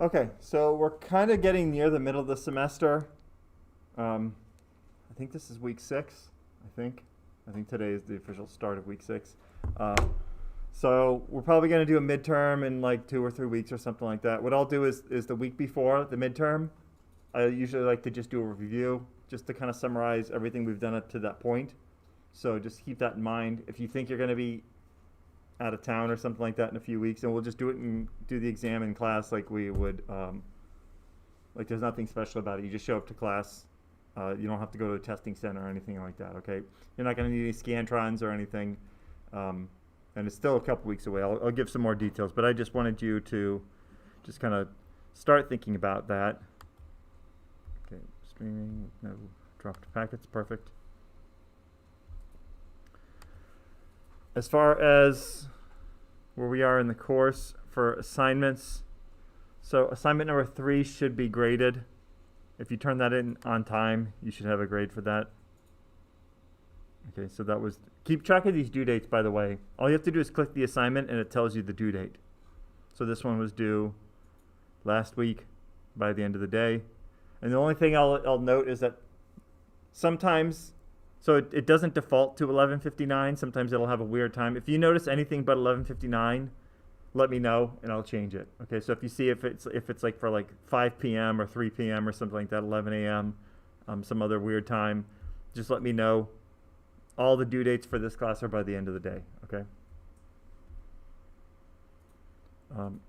Okay, so we're kind of getting near the middle of the semester. I think this is week 6. I think today is the official start of week 6. Uh, so we're probably going to do a midterm in like 2 or 3 weeks or something like that. What I'll do is the week before the midterm, I usually like to just do a review, just to kind of summarize everything we've done up to that point. So just keep that in mind. If you think you're going to be out of town or something like that in a few weeks, and we'll just do it and do the exam in class like we would. Like there's nothing special about it. You just show up to class. You don't have to go to a testing center or anything like that. Okay, you're not going to need any scantrons or anything, and it's still a couple weeks away. I'll give some more details, but I just wanted you to just kind of start thinking about that. Okay, streaming, no dropped packets, perfect. As far as where we are in the course for assignments, so assignment number 3 should be graded. If you turn that in on time, you should have a grade for that. Okay, so that was, keep track of these due dates, by the way. All you have to do is click the assignment and it tells you the due date. So this one was due last week by the end of the day. And the only thing I'll note is that sometimes, so it doesn't default to 11:59. Sometimes it'll have a weird time. If you notice anything but 11:59, let me know and I'll change it. Okay, so if you see if it's like for like 5 p.m. or 3 p.m. or something like that, 11 a.m., some other weird time, just let me know. All the due dates for this class are by the end of the day. Okay.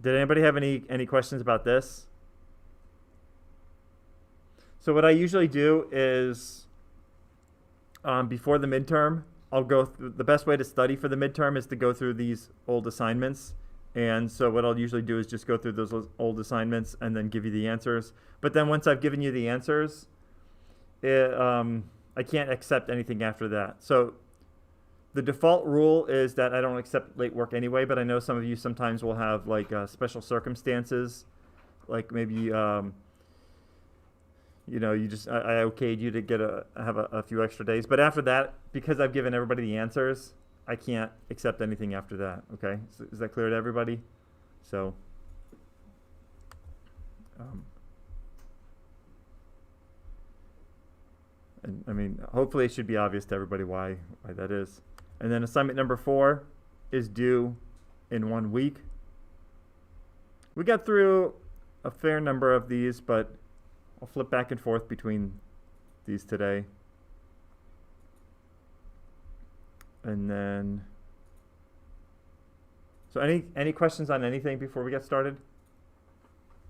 Did anybody have any questions about this? So what I usually do is before the midterm, I'll go through, the best way to study for the midterm is to go through these old assignments. And so what I'll usually do is just go through those old assignments and then give you the answers. But then once I've given you the answers, I can't accept anything after that. So the default rule is that I don't accept late work anyway, but I know some of you sometimes will have like special circumstances, like maybe you know, you just I okayed you to get have a few extra days. But after that, because I've given everybody the answers, I can't accept anything after that. Okay, so is that clear to everybody? So and I mean, hopefully it should be obvious to everybody why that is. And then assignment number 4 is due in 1 week. We got through a fair number of these, but I'll flip back and forth between these today. And then, so any questions on anything before we get started?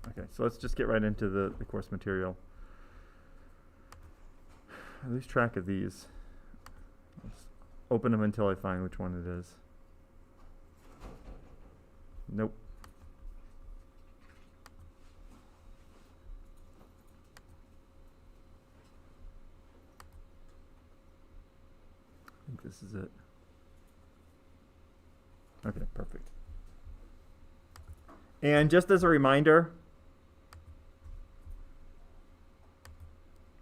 Okay, so let's just get right into the course material. I lose track of these. Let's open them until I find which one it is. Nope. I think this is it. Okay, perfect. And just as a reminder,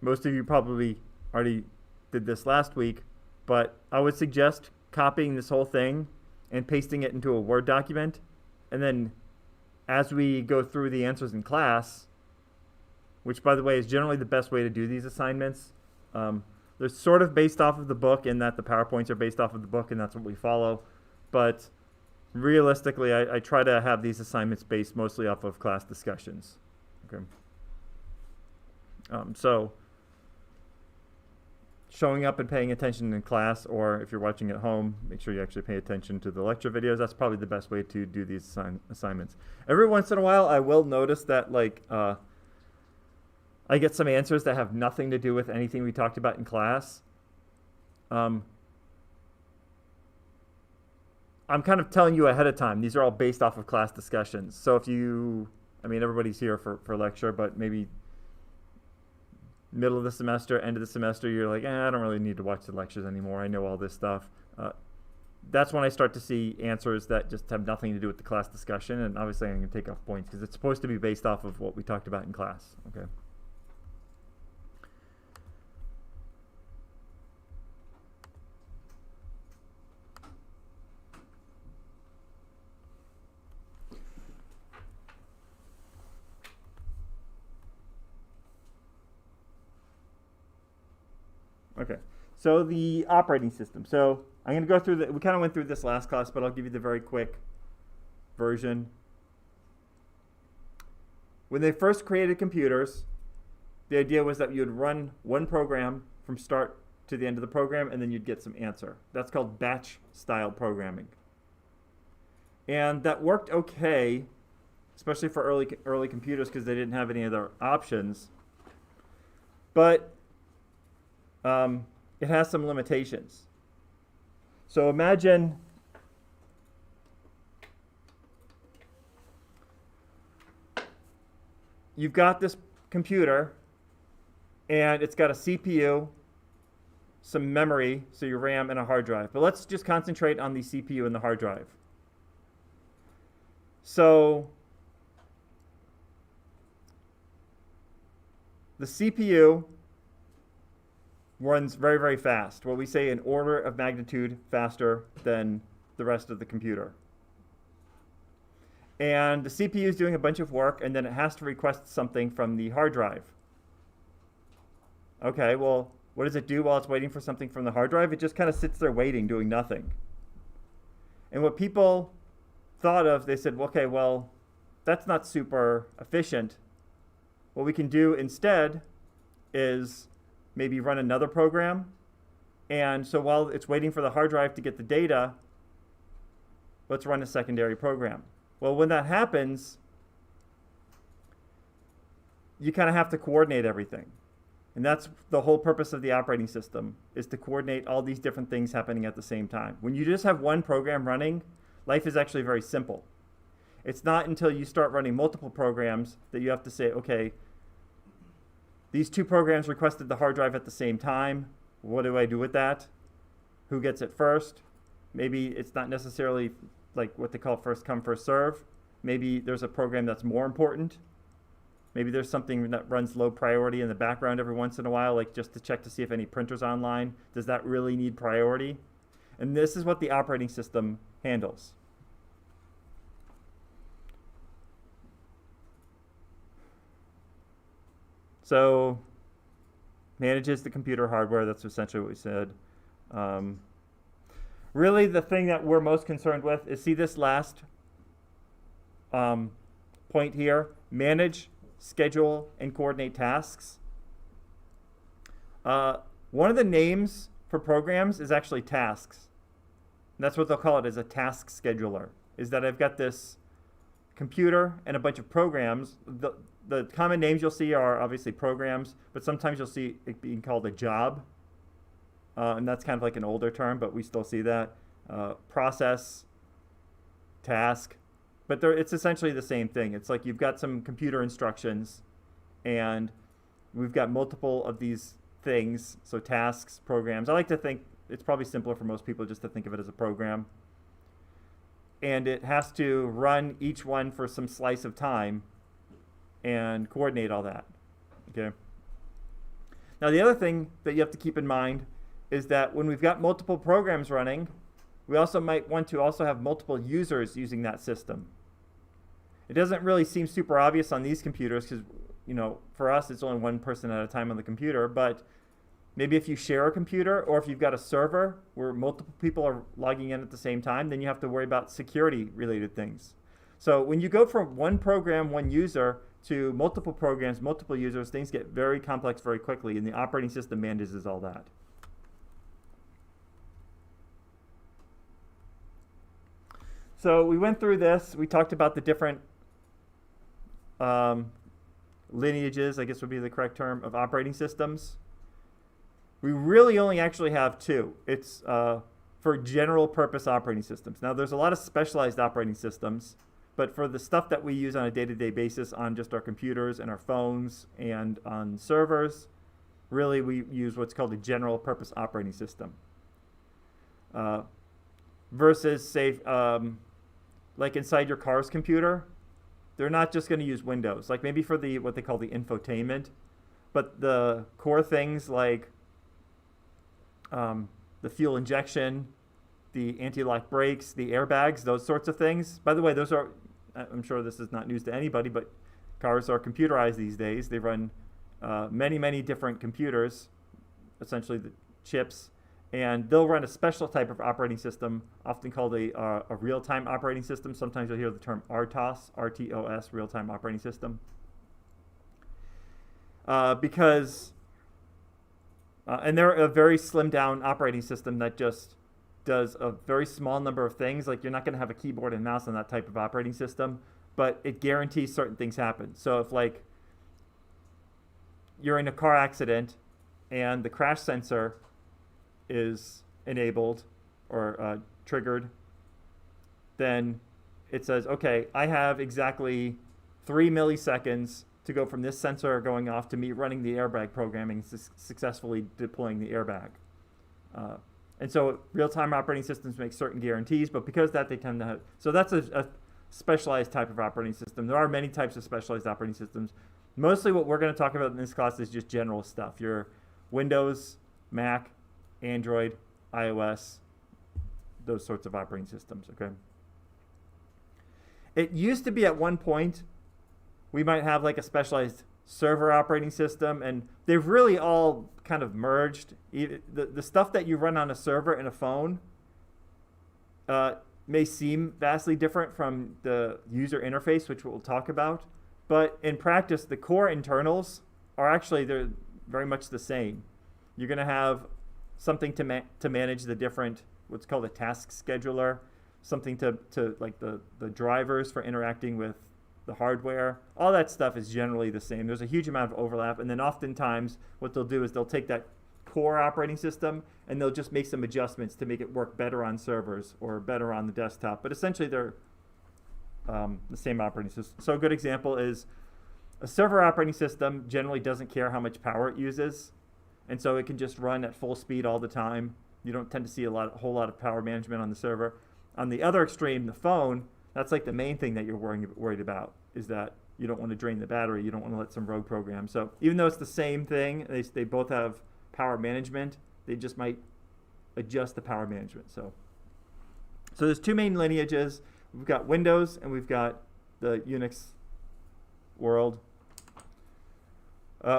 most of you probably already did this last week, but I would suggest copying this whole thing and pasting it into a Word document. And then as we go through the answers in class, which by the way is generally the best way to do these assignments, they're sort of based off of the book in that the PowerPoints are based off of the book and that's what we follow. But realistically, I try to have these assignments based mostly off of class discussions. Okay. So showing up and paying attention in class, or if you're watching at home, make sure you actually pay attention to the lecture videos. That's probably the best way to do these assignments. Every once in a while, I will notice that like I get some answers that have nothing to do with anything we talked about in class. I'm kind of telling you ahead of time. These are all based off of class discussions. So if you, I mean, everybody's here for lecture, but maybe middle of the semester, end of the semester, you're like, I don't really need to watch the lectures anymore. I know all this stuff. That's when I start to see answers that just have nothing to do with the class discussion. And obviously I'm going to take off points because it's supposed to be based off of what we talked about in class. Okay. Okay. So the operating system. So I'm going to go through we kind of went through this last class, but I'll give you the very quick version. When they first created computers, the idea was that you'd run one program from start to the end of the program, and then you'd get some answer. That's called batch style programming. And that worked okay, especially for early computers because they didn't have any other options. But it has some limitations. So imagine you've got this computer and it's got a CPU, some memory, so your RAM and a hard drive. But let's just concentrate on the CPU and the hard drive. So the CPU runs very, very fast. What we say an order of magnitude faster than the rest of the computer. And the CPU is doing a bunch of work, and then it has to request something from the hard drive. Okay, well, what does it do while it's waiting for something from the hard drive? It just kind of sits there waiting, doing nothing. And what people thought of, they said, okay, well, that's not super efficient. What we can do instead is maybe run another program. And so while it's waiting for the hard drive to get the data, let's run a secondary program. Well, when that happens, you kind of have to coordinate everything. And that's the whole purpose of the operating system, is to coordinate all these different things happening at the same time. When you just have one program running, life is actually very simple. It's not until you start running multiple programs that you have to say, okay, these two programs requested the hard drive at the same time. What do I do with that? Who gets it first? Maybe it's not necessarily like what they call first come, first serve. Maybe there's a program that's more important. Maybe there's something that runs low priority in the background every once in a while, like just to check to see if any printer's online. Does that really need priority? And this is what the operating system handles. So manages the computer hardware. That's essentially what we said. Really, the thing that we're most concerned with is, see this last point here, manage, schedule, and coordinate tasks. One of the names for programs is actually tasks. And that's what they'll call it, as a task scheduler, is that I've got this computer and a bunch of programs. The common names you'll see are obviously programs, but sometimes you'll see it being called a job. And that's kind of like an older term, but we still see that. Process, task. But it's essentially the same thing. It's like you've got some computer instructions, and we've got multiple of these things. So tasks, programs. I like to think it's probably simpler for most people just to think of it as a program. And it has to run each one for some slice of time and coordinate all that. Okay. Now the other thing that you have to keep in mind is that when we've got multiple programs running, we also might want to also have multiple users using that system. It doesn't really seem super obvious on these computers because, you know, for us it's only one person at a time on the computer, but maybe if you share a computer or if you've got a server where multiple people are logging in at the same time, then you have to worry about security related things. So when you go from one program, one user, to multiple programs, multiple users, things get very complex very quickly, and the operating system manages all that. So we went through this. We talked about the different lineages, I guess would be the correct term, of operating systems. We really only actually have two. It's for general purpose operating systems. Now there's a lot of specialized operating systems, but for the stuff that we use on a day-to-day basis on just our computers and our phones and on servers, really we use what's called a general purpose operating system. Versus, say, like inside your car's computer, they're not just going to use Windows. Like maybe for the what they call the infotainment, but the core things like the fuel injection, the anti-lock brakes, the airbags, those sorts of things. By the way, those are, I'm sure this is not news to anybody, but cars are computerized these days. They run many, many different computers, essentially chips, and they'll run a special type of operating system, often called a real-time operating system. Sometimes you'll hear the term RTOS, R-T-O-S, real-time operating system. And they're a very slimmed-down operating system that just does a very small number of things. Like, you're not going to have a keyboard and mouse on that type of operating system, but it guarantees certain things happen. So if, like, you're in a car accident and the crash sensor is enabled or triggered, then it says, okay, I have exactly 3 milliseconds to go from this sensor going off to me running the airbag programming, successfully deploying the airbag. And so real-time operating systems make certain guarantees, but because that they tend to have, so that's a specialized type of operating system. There are many types of specialized operating systems. Mostly what we're going to talk about in this class is just general stuff. Your Windows, Mac, Android, iOS, those sorts of operating systems, okay? It used to be at one point, we might have like a specialized server operating system, and they've really all kind of merged. The stuff that you run on a server in a phone may seem vastly different from the user interface, which we'll talk about. But in practice, the core internals are actually, they're very much the same. You're going to have something to manage the different, what's called a task scheduler, something to like the drivers for interacting with the hardware. All that stuff is generally the same. There's a huge amount of overlap, and then oftentimes what they'll do is they'll take that core operating system and they'll just make some adjustments to make it work better on servers or better on the desktop. But essentially they're the same operating system. So a good example is a server operating system generally doesn't care how much power it uses, and so it can just run at full speed all the time. You don't tend to see a whole lot of power management on the server. On the other extreme, the phone, that's like the main thing that you're worried about, is that you don't want to drain the battery. You don't want to let some rogue program. So even though it's the same thing, they both have power management. They just might adjust the power management. So there's two main lineages. We've got Windows and we've got the Unix world.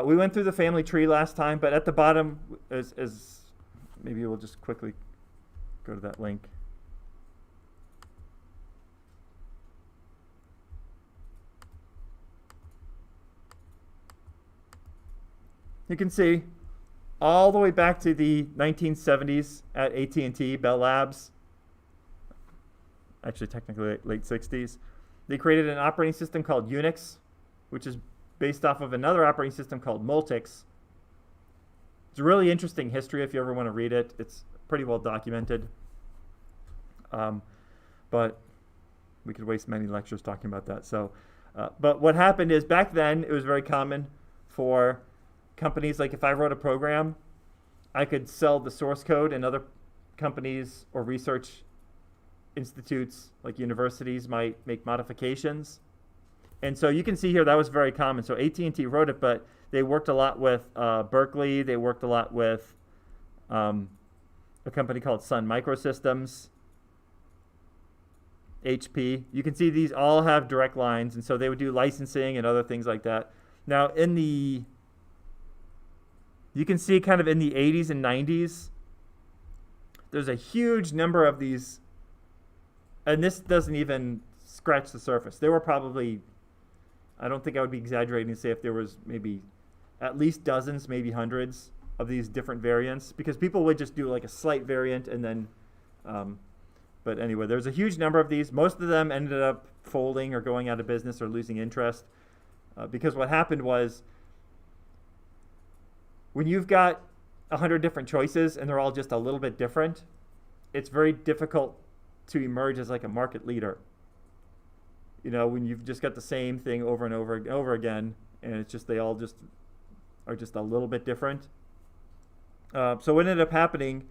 We went through the family tree last time, but at the bottom, as maybe we'll just quickly go to that link. You can see all the way back to the 1970s at AT&T, Bell Labs, actually technically late 60s, they created an operating system called Unix, which is based off of another operating system called Multics. It's a really interesting history if you ever want to read it. It's pretty well documented. But we could waste many lectures talking about that. But what happened is back then it was very common for companies, like if I wrote a program, I could sell the source code, and other companies or research institutes like universities might make modifications. And so you can see here that was very common. So AT&T wrote it, but they worked a lot with Berkeley. They worked a lot with a company called Sun Microsystems, HP. You can see these all have direct lines, and so they would do licensing and other things like that. Now you can see kind of in the 80s and 90s, there's a huge number of these, and this doesn't even scratch the surface. There were probably, I don't think I would be exaggerating to say if there was maybe at least dozens, maybe hundreds of these different variants, because people would just do like a slight variant and then, but anyway, there's a huge number of these. Most of them ended up folding or going out of business or losing interest, because what happened was, when you've got 100 different choices and they're all just a little bit different, it's very difficult to emerge as like a market leader. You know, when you've just got the same thing over and over and over again, and it's just, they all just are just a little bit different. So what ended up happening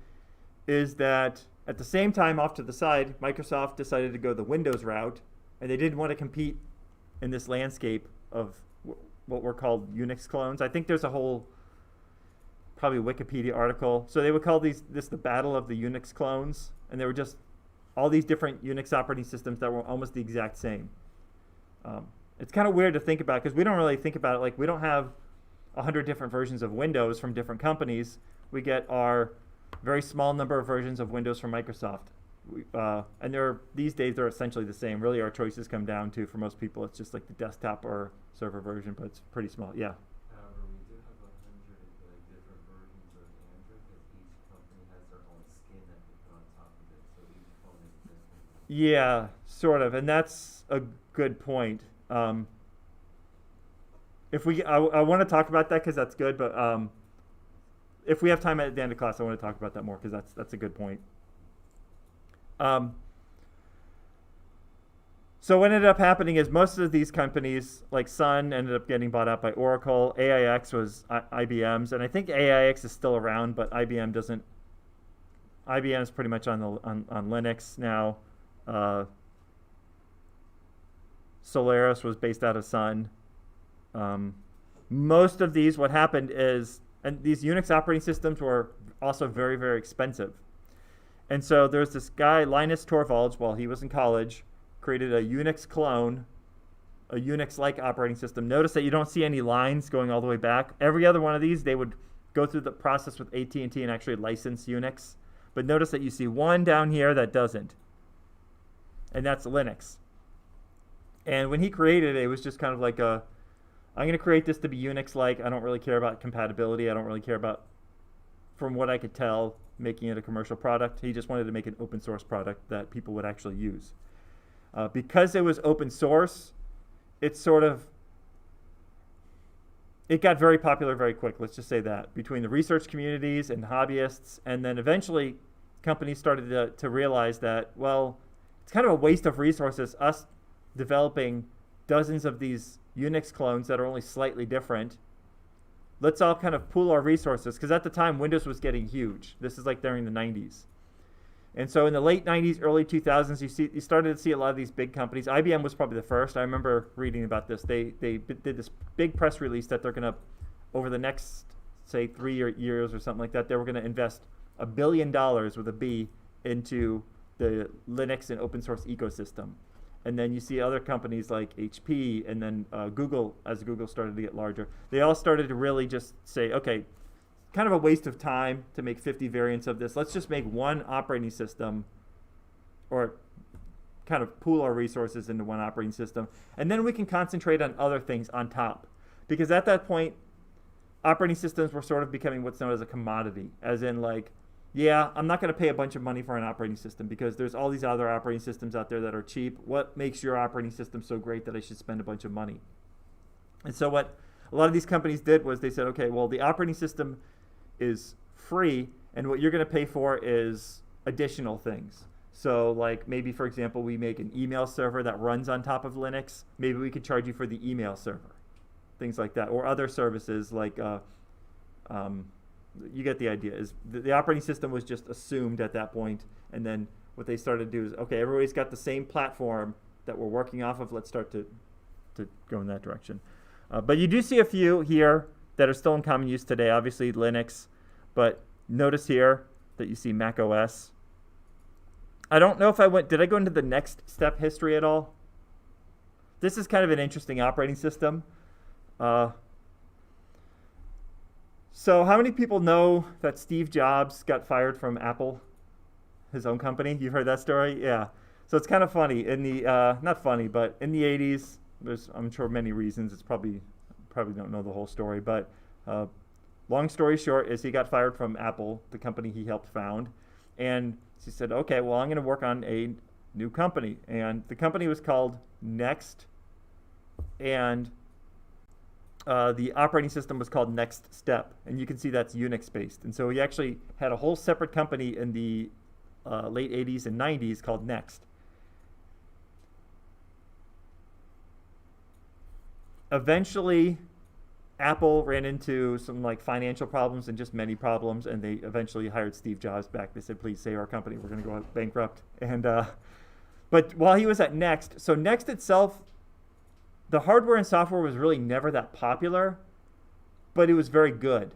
is that at the same time, off to the side, Microsoft decided to go the Windows route, and they didn't want to compete in this landscape of what were called Unix clones. I think there's a whole probably Wikipedia article. So they would call this the battle of the Unix clones, and they were just all these different Unix operating systems that were almost the exact same. It's kind of weird to think about, because we don't really think about it. Like, we don't have 100 different versions of Windows from different companies. We get our very small number of versions of Windows from Microsoft. And these days they're essentially the same. Really, our choices come down to, for most people, it's just like the desktop or server version, but it's pretty small. Yeah. However, we do have 100 different versions of Android because each company has their own skin that they put on top of it, so each phone is different. Yeah, sort of, and that's a good point. If we, I want to talk about that because that's good, but if we have time at the end of class, I want to talk about that more because that's a good point. So what ended up happening is most of these companies, like Sun, ended up getting bought out by Oracle. AIX was IBM's, and I think AIX is still around, but IBM doesn't. IBM is pretty much on Linux now. Solaris was based out of Sun. Most of these, what happened is, and these Unix operating systems were also very, very expensive. And so there's this guy, Linus Torvalds, while he was in college, created a Unix clone, a Unix-like operating system. Notice that you don't see any lines going all the way back. Every other one of these, they would go through the process with AT&T and actually license Unix. But notice that you see one down here that doesn't. And that's Linux. And when he created it, it was just kind of like I'm going to create this to be Unix-like. I don't really care about compatibility. I don't really care about, from what I could tell, making it a commercial product. He just wanted to make an open source product that people would actually use. Because it was open source, it got very popular very quick. Let's just say that, between the research communities and hobbyists. And then eventually companies started to realize that, well, it's kind of a waste of resources, us developing dozens of these Unix clones that are only slightly different. Let's all kind of pool our resources, because at the time Windows was getting huge. This is like during the 90s. And so in the late 90s, early 2000s, you started to see a lot of these big companies. IBM was probably the first. I remember reading about this. They did this big press release that they're going to, over the next, say, 3 years or something like that, they were going to invest $1 billion with a B into the Linux and open source ecosystem. And then you see other companies like HP and then Google, as Google started to get larger. They all started to really just say, okay, kind of a waste of time to make 50 variants of this. Let's just make one operating system, or kind of pool our resources into one operating system. And then we can concentrate on other things on top. Because at that point, operating systems were sort of becoming what's known as a commodity. As in, like, yeah, I'm not going to pay a bunch of money for an operating system because there's all these other operating systems out there that are cheap. What makes your operating system so great that I should spend a bunch of money? And so what a lot of these companies did was they said, okay, well, the operating system is free, and what you're going to pay for is additional things. So like maybe, for example, we make an email server that runs on top of Linux. Maybe we could charge you for the email server, things like that, or other services like you get the idea. Is the operating system was just assumed at that point, and then what they started to do is, okay, everybody's got the same platform that we're working off of. Let's start to go in that direction. But you do see a few here that are still in common use today. Obviously Linux, but notice here that you see Mac OS. I don't know if did I go into the next step history at all? This is kind of an interesting operating system. So how many people know that Steve Jobs got fired from Apple, his own company? You've heard that story? Yeah. So it's kind of funny. In the not funny, but in the 80s, there's, I'm sure, many reasons. It's probably don't know the whole story, but long story short is he got fired from Apple, the company he helped found, and he said, okay, well, I'm going to work on a new company. And the company was called Next, and the operating system was called Next Step, and you can see that's Unix-based. And so he actually had a whole separate company in the late 80s and 90s called Next. Eventually, Apple ran into some like financial problems and just many problems, and they eventually hired Steve Jobs back. They said, please save our company. We're going to go bankrupt. And but while he was at Next, so Next itself, the hardware and software was really never that popular, but it was very good.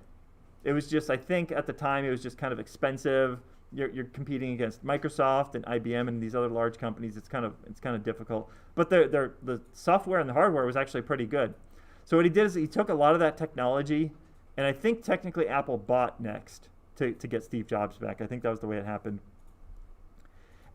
It was just, I think at the time, it was just kind of expensive. You're competing against Microsoft and IBM and these other large companies. It's kind of difficult. But the software and the hardware was actually pretty good. So what he did is he took a lot of that technology, and I think technically Apple bought Next to get Steve Jobs back. I think that was the way it happened.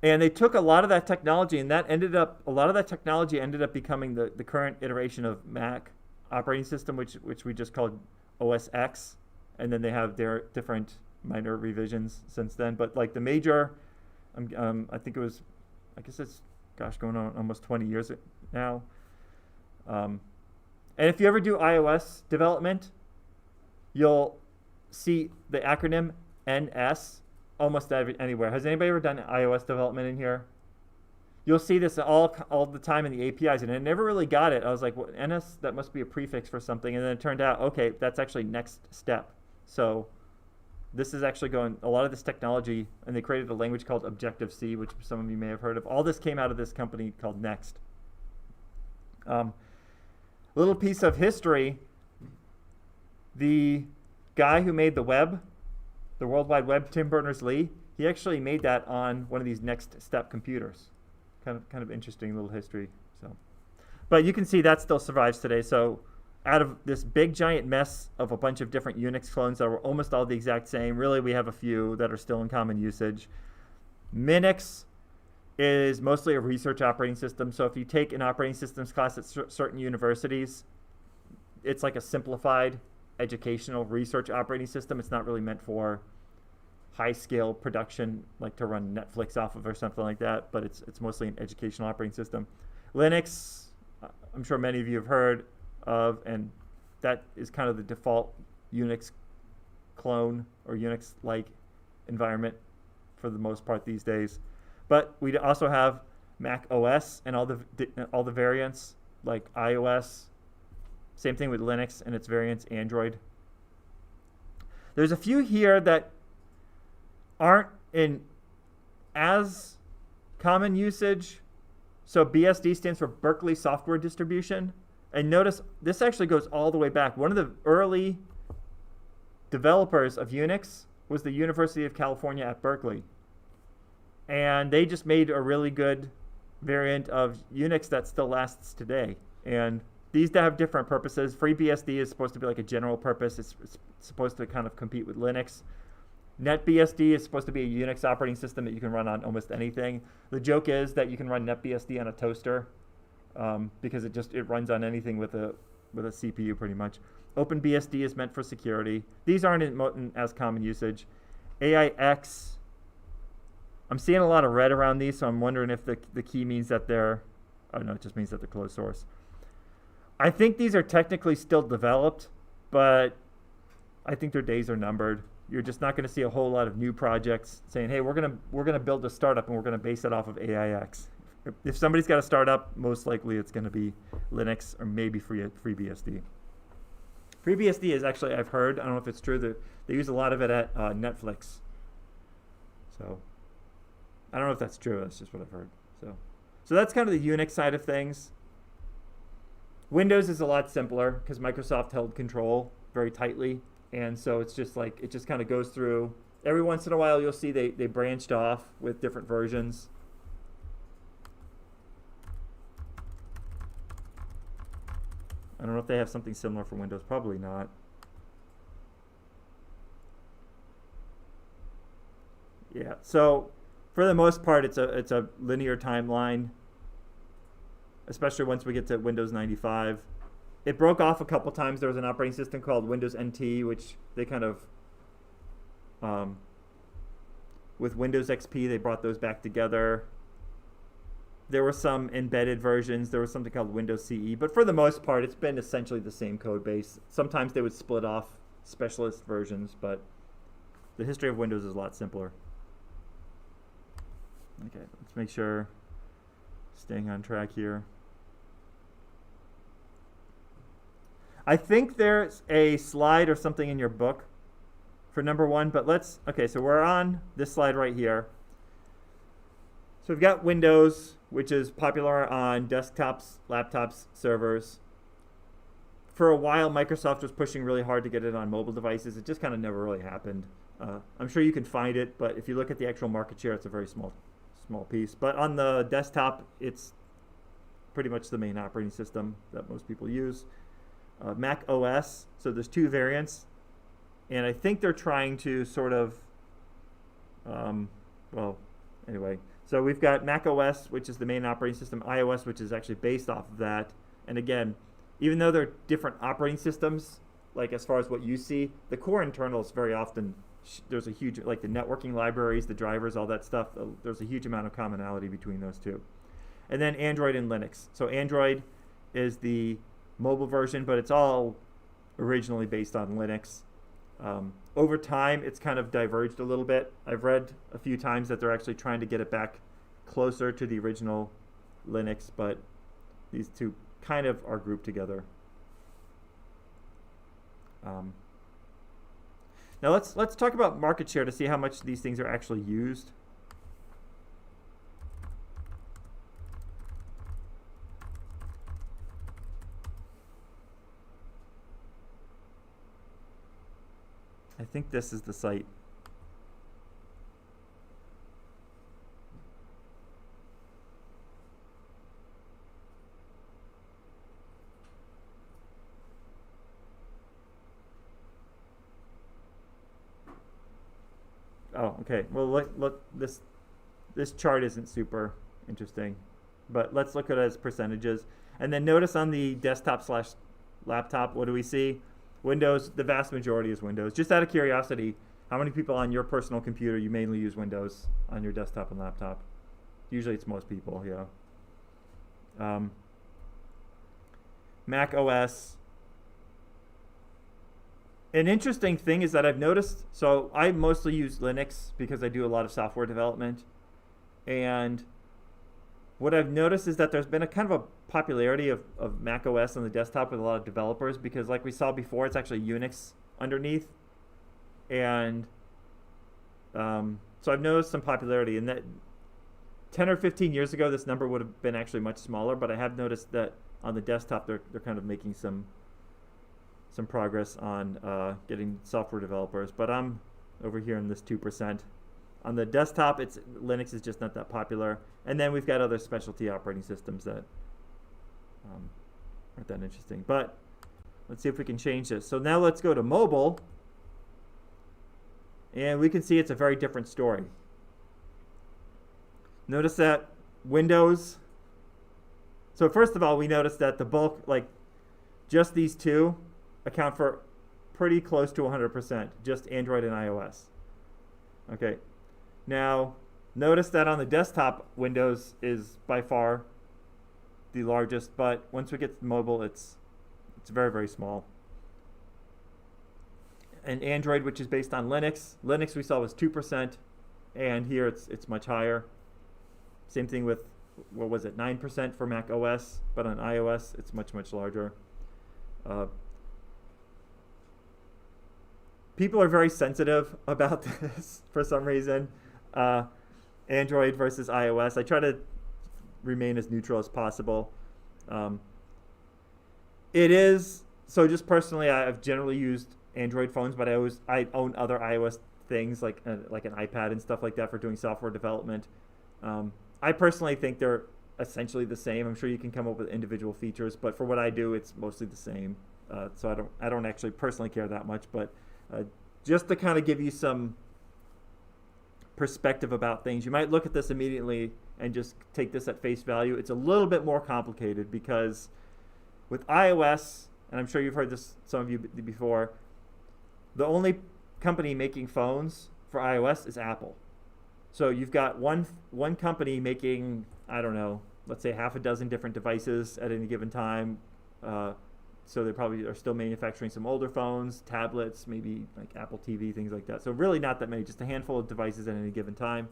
And they took a lot of that technology, and a lot of that technology ended up becoming the current iteration of Mac operating system, which we just called OS X. And then they have their different minor revisions since then. But like the major, I think it was, I guess it's, going on almost 20 years now. And if you ever do iOS development, you'll see the acronym NS almost anywhere. Has anybody ever done iOS development in here? You'll see this all the time in the APIs, and I never really got it. I was like, well, NS, that must be a prefix for something. And then it turned out, okay, that's actually next step. So this is actually going, a lot of this technology, and they created a language called Objective-C, which some of you may have heard of. All this came out of this company called Next. Little piece of history, the guy who made the web, the World Wide Web, Tim Berners-Lee, he actually made that on one of these next step computers. Kind of interesting little history. So, but you can see that still survives today. So out of this big giant mess of a bunch of different Unix clones that were almost all the exact same, really we have a few that are still in common usage. Minix is mostly a research operating system. So if you take an operating systems class at certain universities, it's like a simplified educational research operating system. It's not really meant for high-scale production, like to run Netflix off of or something like that, but it's mostly an educational operating system. Linux, I'm sure many of you have heard of, and that is kind of the default Unix clone or Unix-like environment for the most part these days. But we also have Mac OS and all the variants, like iOS. Same thing with Linux and its variants, Android. There's a few here that aren't in as common usage. So BSD stands for Berkeley Software Distribution. And notice this actually goes all the way back. One of the early developers of Unix was the University of California at Berkeley. And they just made a really good variant of Unix that still lasts today. And these have different purposes. FreeBSD is supposed to be like a general purpose. It's supposed to kind of compete with Linux. NetBSD is supposed to be a Unix operating system that you can run on almost anything. The joke is that you can run NetBSD on a toaster because it runs on anything with a CPU pretty much. OpenBSD is meant for security. These aren't in as common usage. AIX, I'm seeing a lot of red around these, so I'm wondering if the key means that they're, oh no, it just means that they're closed source. I think these are technically still developed, but I think their days are numbered. You're just not going to see a whole lot of new projects saying, "Hey, we're gonna build a startup and we're going to base it off of AIX." If somebody's got a startup, most likely it's going to be Linux or maybe FreeBSD. FreeBSD is actually, I've heard, I don't know if it's true, that they use a lot of it at Netflix. So I don't know if that's true. That's just what I've heard. So that's kind of the Unix side of things. Windows is a lot simpler because Microsoft held control very tightly. And so it's just like, it just kind of goes through. Every once in a while, you'll see they branched off with different versions. I don't know if they have something similar for Windows. Probably not. Yeah, so for the most part, it's a linear timeline, especially once we get to Windows 95. It broke off a couple times. There was an operating system called Windows NT, which they kind of, with Windows XP, they brought those back together. There were some embedded versions. There was something called Windows CE. But for the most part, it's been essentially the same code base. Sometimes they would split off specialist versions, but the history of Windows is a lot simpler. Okay, let's make sure staying on track here. I think there's a slide or something in your book for number one, but okay, so we're on this slide right here. So we've got Windows, which is popular on desktops, laptops, servers. For a while, Microsoft was pushing really hard to get it on mobile devices. It just kind of never really happened. I'm sure you can find it, but if you look at the actual market share, it's a very small piece. But on the desktop, it's pretty much the main operating system that most people use. Mac OS. So there's two variants, and I think they're trying to sort of, well, anyway. So we've got Mac OS, which is the main operating system, iOS, which is actually based off of that. And again, even though they're different operating systems, like as far as what you see, the core internals very often, there's a huge, like the networking libraries, the drivers, all that stuff, there's a huge amount of commonality between those two. And then Android and Linux. So Android is the mobile version, but it's all originally based on Linux. Over time, it's kind of diverged a little bit. I've read a few times that they're actually trying to get it back closer to the original Linux, but these two kind of are grouped together. Now let's talk about market share to see how much these things are actually used. I think this is the site. Oh, okay. Well, look, this chart isn't super interesting, but let's look at it as percentages. And then notice on the desktop slash laptop, what do we see? Windows, the vast majority is Windows. Just out of curiosity, how many people on your personal computer, you mainly use Windows on your desktop and laptop? Usually it's most people, yeah. Mac OS. An interesting thing is that I've noticed, so I mostly use Linux because I do a lot of software development. And what I've noticed is that there's been a kind of a popularity of Mac OS on the desktop with a lot of developers because like we saw before, it's actually Unix underneath. And so I've noticed some popularity, and that 10 or 15 years ago, this number would have been actually much smaller, but I have noticed that on the desktop, they're kind of making some progress on getting software developers. But I'm over here in this 2%. On the desktop, Linux is just not that popular. And then we've got other specialty operating systems that aren't that interesting. But let's see if we can change this. So now let's go to mobile. And we can see it's a very different story. Notice that Windows. So first of all, we notice that the bulk, like just these two, account for pretty close to 100%, just Android and iOS. Okay. Now, notice that on the desktop, Windows is by far the largest, but once we get to mobile, it's very, very small. And Android, which is based on Linux, we saw was 2%, and here it's much higher. Same thing with, what was it, 9% for Mac OS, but on iOS, it's much, much larger. People are very sensitive about this for some reason. Android versus iOS. I try to remain as neutral as possible. It is, so just personally, I've generally used Android phones, but I own other iOS things like an iPad and stuff like that for doing software development. I personally think they're essentially the same. I'm sure you can come up with individual features, but for what I do, it's mostly the same. So I don't actually personally care that much, but just to kind of give you some perspective about things, you might look at this immediately and just take this at face value. It's a little bit more complicated because with iOS, and I'm sure you've heard this, some of you before, the only company making phones for iOS is Apple. So you've got one company making, I don't know, let's say half a dozen different devices at any given time. So they probably are still manufacturing some older phones, tablets, maybe like Apple TV, things like that. So really not that many, just a handful of devices at any given time.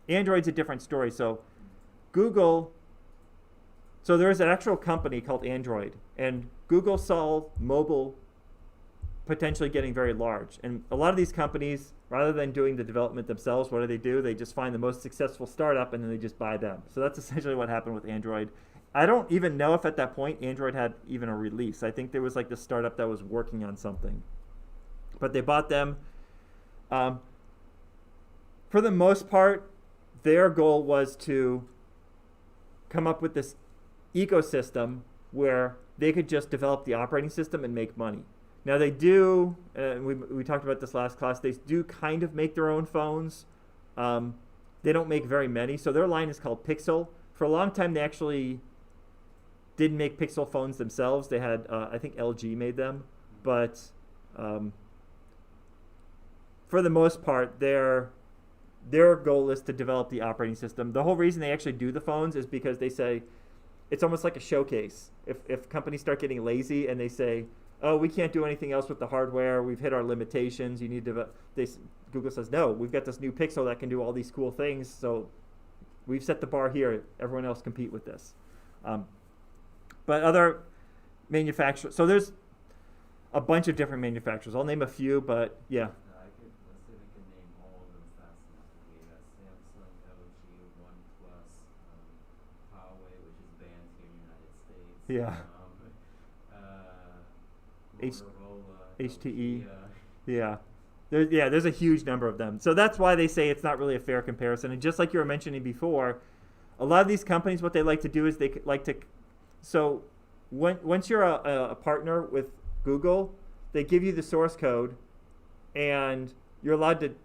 Android's a different story. So Google, so there's an actual company called Android, and Google saw mobile potentially getting very large. And a lot of these companies, rather than doing the development themselves, what do? They just find the most successful startup and then they just buy them. So that's essentially what happened with Android. I don't even know if at that point Android had even a release. I think there was like the startup that was working on something. But they bought them. For the most part, their goal was to come up with this ecosystem where they could just develop the operating system and make money. Now they do, and we talked about this last class, they do kind of make their own phones. They don't make very many, so their line is called Pixel. For a long time, they actually didn't make Pixel phones themselves. They had, I think LG made them, but for the most part, their goal is to develop the operating system. The whole reason they actually do the phones is because they say it's almost like a showcase. If companies start getting lazy and they say, oh, we can't do anything else with the hardware, we've hit our limitations, you need to, Google says, no, we've got this new Pixel that can do all these cool things, so we've set the bar here, everyone else compete with this. But other manufacturers, so there's a bunch of different manufacturers. I'll name a few, but yeah. Let's see if we can name all of them fast enough. We got Samsung, LG, OnePlus, Huawei, which is banned here in the United States. Yeah. Motorola, HTE. Nokia. Yeah. There's a huge number of them. So that's why they say it's not really a fair comparison. And just like you were mentioning before, a lot of these companies, what they like to do is they like to, so once you're a partner with Google, they give you the source code and you're allowed to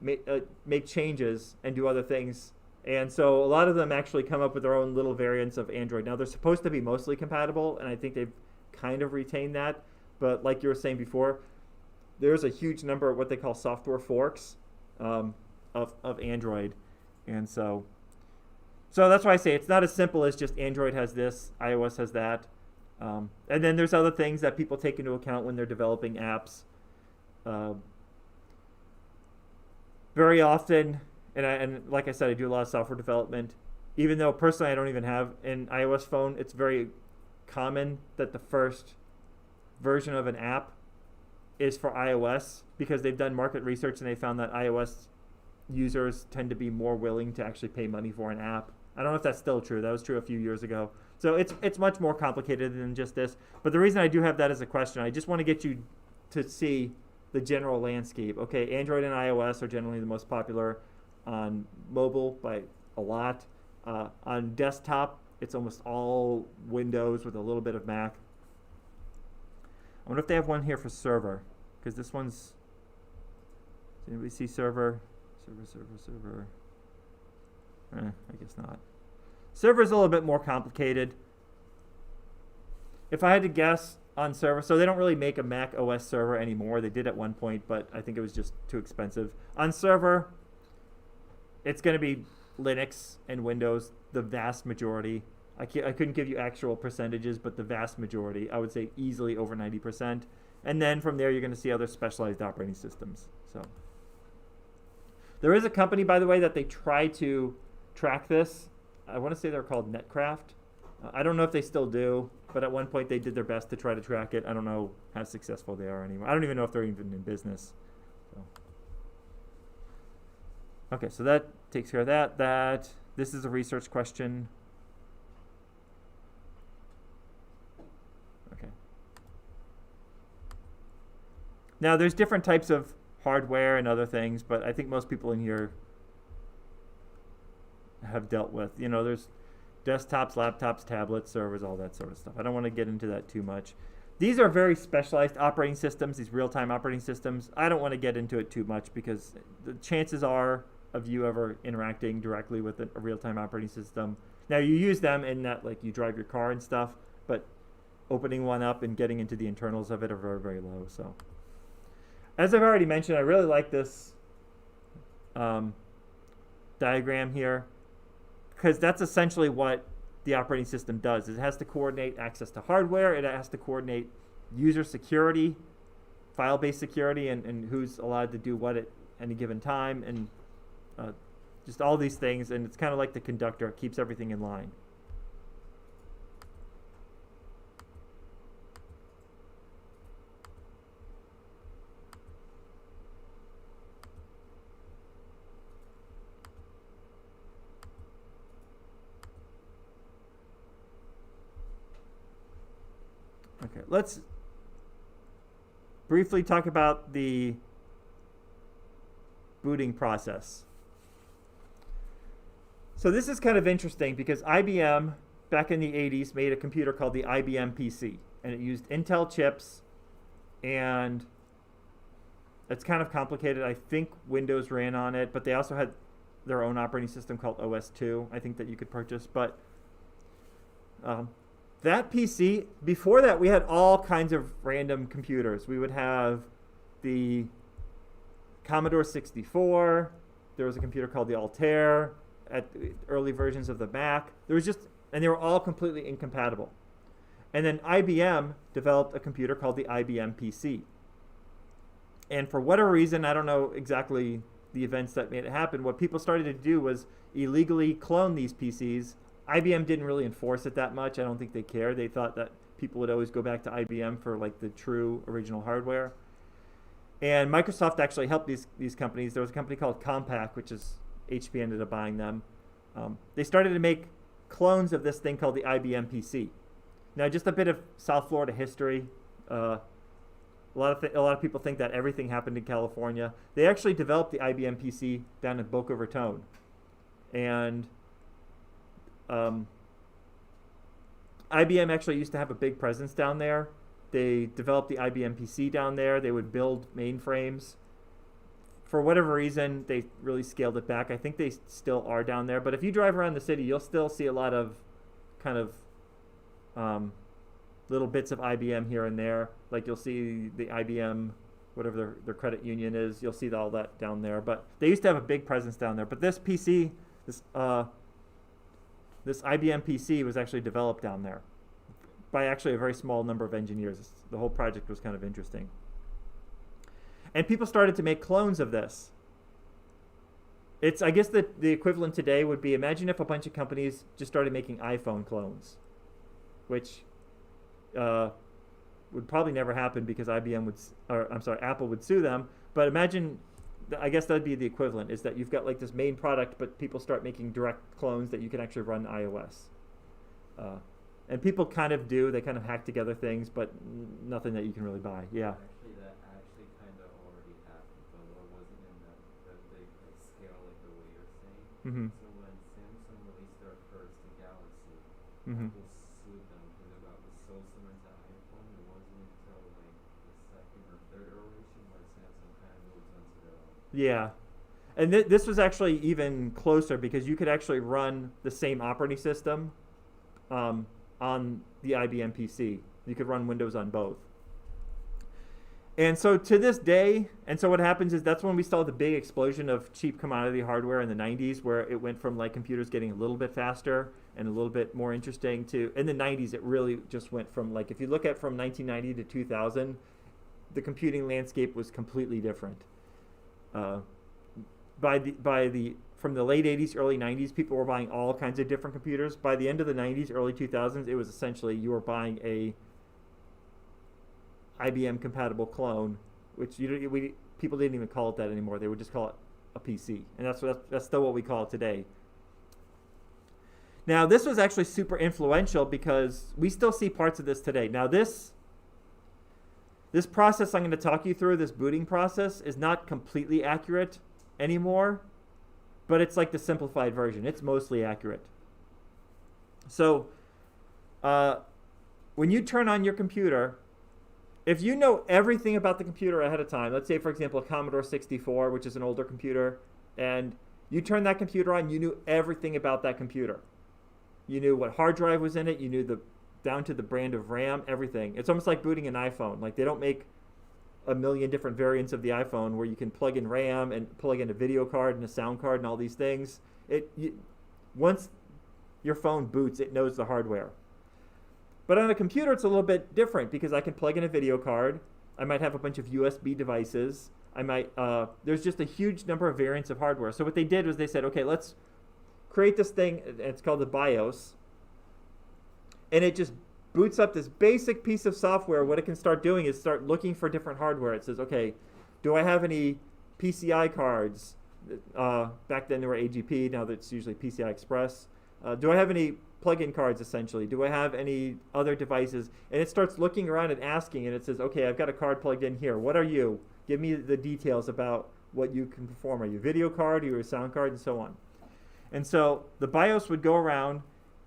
make changes and do other things. And so a lot of them actually come up with their own little variants of Android. Now they're supposed to be mostly compatible, and I think they've kind of retained that. But like you were saying before, there's a huge number of what they call software forks of Android. And so that's why I say it's not as simple as just Android has this, iOS has that. And then there's other things that people take into account when they're developing apps. Very often, and like I said, I do a lot of software development. Even though personally I don't even have an iOS phone, it's very common that the first version of an app is for iOS because they've done market research and they found that iOS users tend to be more willing to actually pay money for an app. I don't know if that's still true. That was true a few years ago. So it's much more complicated than just this. But the reason I do have that as a question, I just want to get you to see the general landscape. Okay, Android and iOS are generally the most popular on mobile by a lot. On desktop, it's almost all Windows with a little bit of Mac. I wonder if they have one here for server, because this one's, does anybody see server? Server. I guess not. Server is a little bit more complicated. If I had to guess on server, so they don't really make a Mac OS server anymore. They did at one point, but I think it was just too expensive. On server, it's going to be Linux and Windows, the vast majority. I couldn't give you actual percentages, but the vast majority, I would say easily over 90%. And then from there, you're going to see other specialized operating systems. So there is a company, by the way, that they try to track this. I want to say they're called Netcraft. I don't know if they still do, but at one point they did their best to try to track it. I don't know how successful they are anymore. I don't even know if they're even in business. So. Okay, so that takes care of that. This is a research question. Okay. Now, there's different types of hardware and other things, but I think most people in here have dealt with. There's desktops, laptops, tablets, servers, all that sort of stuff. I don't want to get into that too much. These are very specialized operating systems, these real-time operating systems. I don't want to get into it too much because the chances are of you ever interacting directly with a real-time operating system. Now, you use them in that, like, you drive your car and stuff, but opening one up and getting into the internals of it are very, very low. So, as I've already mentioned, I really like this diagram here because that's essentially what the operating system does. It has to coordinate access to hardware. It has to coordinate user security, file-based security, and who's allowed to do what at any given time, and just all these things. And it's kind of like the conductor. It keeps everything in line. Okay, let's briefly talk about the booting process. So this is kind of interesting because IBM, back in the 80s, made a computer called the IBM PC. and it used Intel chips, and it's kind of complicated. I think Windows ran on it, but they also had their own operating system called OS2, I think, that you could purchase. But that PC, before that, we had all kinds of random computers. We would have the Commodore 64. There was a computer called the Altair at the early versions of the Mac. And they were all completely incompatible. And then IBM developed a computer called the IBM PC. And for whatever reason, I don't know exactly the events that made it happen, what people started to do was illegally clone these PCs. IBM didn't really enforce it that much. I don't think they cared. They thought that people would always go back to IBM for like the true original hardware. And Microsoft actually helped these companies. There was a company called Compaq, which is HP ended up buying them. They started to make clones of this thing called the IBM PC. Now, just a bit of South Florida history. A lot of people think that everything happened in California. They actually developed the IBM PC down in Boca Raton, and IBM actually used to have a big presence down there. They developed the IBM PC down there. They would build mainframes. For whatever reason, they really scaled it back. I think they still are down there. But if you drive around the city, you'll still see a lot of kind of little bits of IBM here and there. Like you'll see the IBM, whatever their credit union is. You'll see all that down there. But they used to have a big presence down there. But this PC, this IBM PC was actually developed down there by actually a very small number of engineers. The whole project was kind of interesting. And people started to make clones of this. It's, I guess the equivalent today would be, imagine if a bunch of companies just started making iPhone clones, which would probably never happen because Apple would sue them. But imagine, I guess that'd be the equivalent, is that you've got like this main product, but people start making direct clones that you can actually run iOS. And people kind of do, they kind of hack together things, but nothing that you can really buy. Yeah. That actually kind of already happened, but it wasn't in that big scale like the way you're saying. Mm-hmm. So when Samsung released their first Galaxy, Mm-hmm. Apple sued them because it was so similar to iPhone. It wasn't until like the second or third iteration where Samsung kind of moved onto their own. Yeah. And this was actually even closer because you could actually run the same operating system on the IBM PC. You could run Windows on both. And so to this day, and so what happens is that's when we saw the big explosion of cheap commodity hardware in the 90s, where it went from like computers getting a little bit faster and a little bit more interesting to, in the 90s, it really just went from like, if you look at from 1990 to 2000, the computing landscape was completely different. From the late 80s, early 90s, people were buying all kinds of different computers. By the end of the 90s, early 2000s, it was essentially you were buying a IBM compatible clone, which people didn't even call it that anymore. They would just call it a PC, and that's still what we call it today. Now, this was actually super influential because we still see parts of this today. Now, this process I'm going to talk you through, this booting process, is not completely accurate anymore, but it's like the simplified version. It's mostly accurate. So when you turn on your computer, if you know everything about the computer ahead of time, let's say, for example, a Commodore 64, which is an older computer, and you turn that computer on, you knew everything about that computer. You knew what hard drive was in it. You knew down to the brand of RAM, everything. It's almost like booting an iPhone. Like, they don't make a million different variants of the iPhone where you can plug in RAM and plug in a video card and a sound card and all these things. Once your phone boots, it knows the hardware. But on a computer, it's a little bit different because I can plug in a video card. I might have a bunch of USB devices. There's just a huge number of variants of hardware. So what they did was they said, okay, let's create this thing. It's called the BIOS. And it just boots up this basic piece of software. What it can start doing is start looking for different hardware. It says, okay, do I have any PCI cards? Back then they were AGP. Now that's usually PCI Express. Do I have any plug-in cards, essentially? Do I have any other devices? And it starts looking around and asking, and it says, okay, I've got a card plugged in here. What are you? Give me the details about what you can perform. Are you a video card? Are you a sound card? And so on. And so the BIOS would go around,